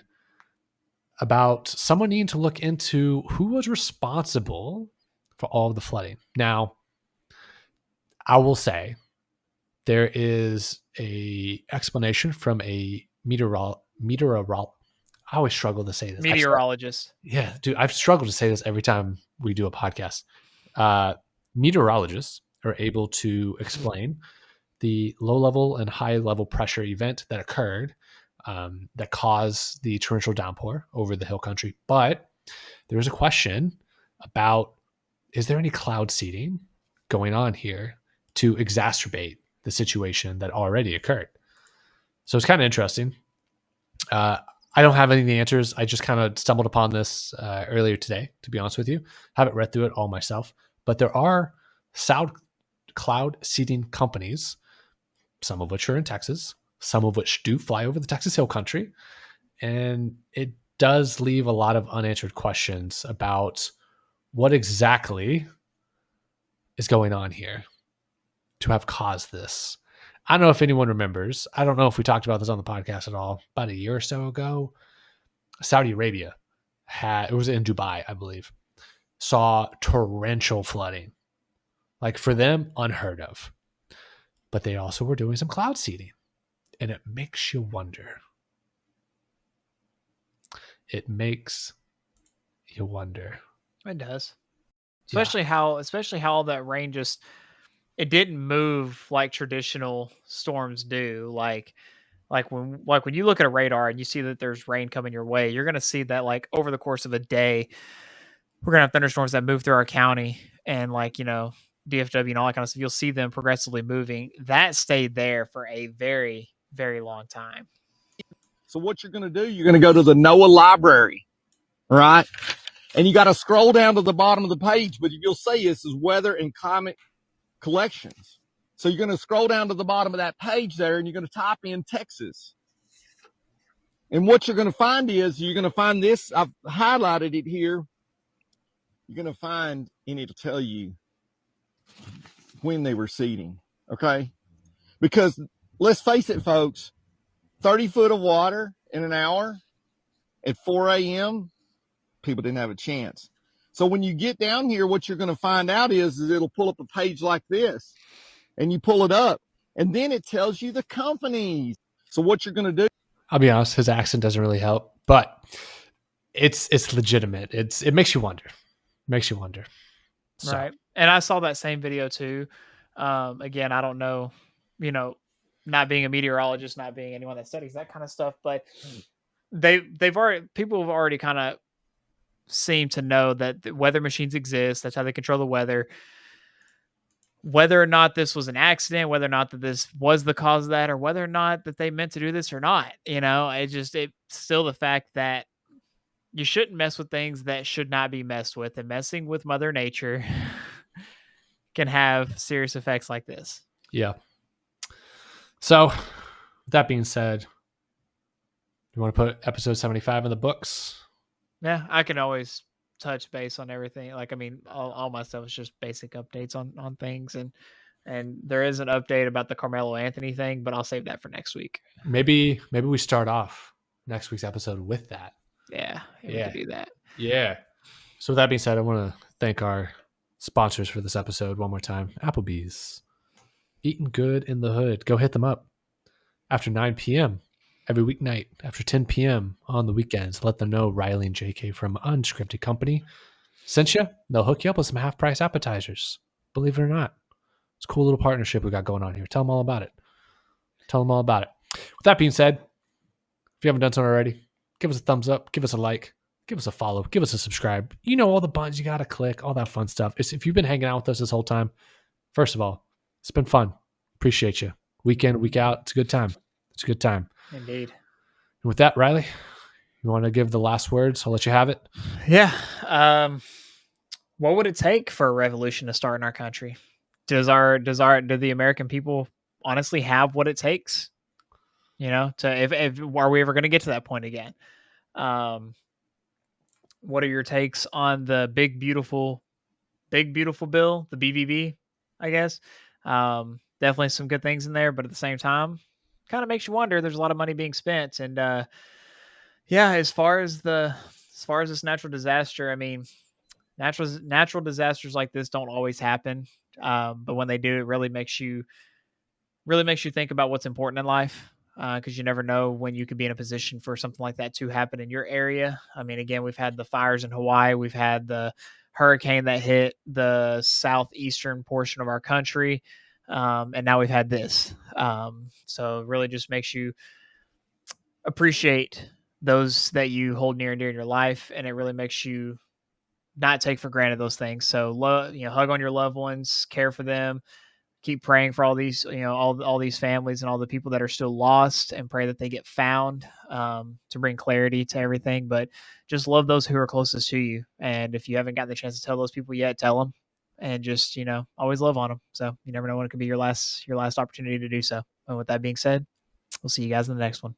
about someone needing to look into who was responsible for all of the flooding. Now, I will say there is a explanation from a I always struggle to say this. Meteorologist. Yeah, dude, I've struggled to say this every time we do a podcast. Meteorologists are able to explain the low level and high level pressure event that occurred that caused the torrential downpour over the hill country. But there's a question about, is there any cloud seeding going on here to exacerbate the situation that already occurred? So it's kind of interesting. I don't have any of the answers. I just kind of stumbled upon this earlier today, to be honest with you. Haven't read through it all myself, but there are cloud seeding companies, some of which are in Texas, some of which do fly over the Texas Hill Country. And it does leave a lot of unanswered questions about what exactly is going on here to have caused this. I don't know if anyone remembers. I don't know if we talked about this on the podcast at all. About a year or so ago, Saudi Arabia it was in Dubai, I believe, saw torrential flooding. Like for them, unheard of. But they also were doing some cloud seeding. And it makes you wonder. It makes you wonder. It does. Especially how all that rain just, it didn't move like traditional storms do. Like when you look at a radar and you see that there's rain coming your way, you're going to see that like over the course of a day, we're going to have thunderstorms that move through our county and like, DFW and all that kind of stuff. You'll see them progressively moving. That stayed there for a very, very long time. So what you're going to do, you're going to go to the NOAA library, right? And you got to scroll down to the bottom of the page, but you'll see this is weather and climate collections. So you're going to scroll down to the bottom of that page there, and you're going to type in Texas. And what you're going to find is you're going to find this. I've highlighted it here. You're going to find, and it'll tell you when they were seeding, okay? Because let's face it, folks, 30 foot of water in an hour at 4 a.m., people didn't have a chance. So when you get down here, what you're going to find out is it'll pull up a page like this, and you pull it up, and then it tells you the companies. So what you're going to do. I'll be honest, his accent doesn't really help, but it's legitimate. It makes you wonder. So. Right. And I saw that same video too. Again, I don't know, not being a meteorologist, not being anyone that studies that kind of stuff, but people have already kind of seemed to know that the weather machines exist. That's how they control the weather. Whether or not this was an accident, whether or not that this was the cause of that, or whether or not that they meant to do this or not, it's still the fact that you shouldn't mess with things that should not be messed with, and messing with Mother Nature can have serious effects like this. Yeah. So, with that being said, you want to put episode 75 in the books? Yeah, I can always touch base on everything. Like, all my stuff is just basic updates on things, and there is an update about the Carmelo Anthony thing, but I'll save that for next week. Maybe we start off next week's episode with that. Yeah, we can do that. Yeah. So with that being said, I want to thank our sponsors for this episode one more time. Applebee's. Eating good in the hood. Go hit them up. After 9 p.m. every weeknight, after 10 p.m. on the weekends, let them know Riley and JK from Unscripted Company sent you. They'll hook you up with some half-price appetizers. Believe it or not. It's a cool little partnership we got going on here. Tell them all about it. With that being said, if you haven't done so already, give us a thumbs up, give us a like, give us a follow, give us a subscribe. You know all the buttons you got to click, all that fun stuff. If you've been hanging out with us this whole time, first of all, it's been fun. Appreciate you. Week in, week out. It's a good time. Indeed. And with that, Riley, you want to give the last words? I'll let you have it. Yeah. What would it take for a revolution to start in our country? Do the American people honestly have what it takes? If are we ever going to get to that point again? What are your takes on the big beautiful bill, the BBB? I guess definitely some good things in there, but at the same time, kind of makes you wonder. There's a lot of money being spent, and as far as this natural disaster, natural disasters like this don't always happen, but when they do, it really makes you think about what's important in life. Because you never know when you could be in a position for something like that to happen in your area. Again, we've had the fires in Hawaii. We've had the hurricane that hit the southeastern portion of our country. And now we've had this. So it really just makes you appreciate those that you hold near and dear in your life. And it really makes you not take for granted those things. So, hug on your loved ones, care for them. Keep praying for all these, all these families and all the people that are still lost, and pray that they get found, to bring clarity to everything. But just love those who are closest to you. And if you haven't gotten the chance to tell those people yet, tell them, and just, always love on them. So you never know when it could be your last opportunity to do so. And with that being said, we'll see you guys in the next one.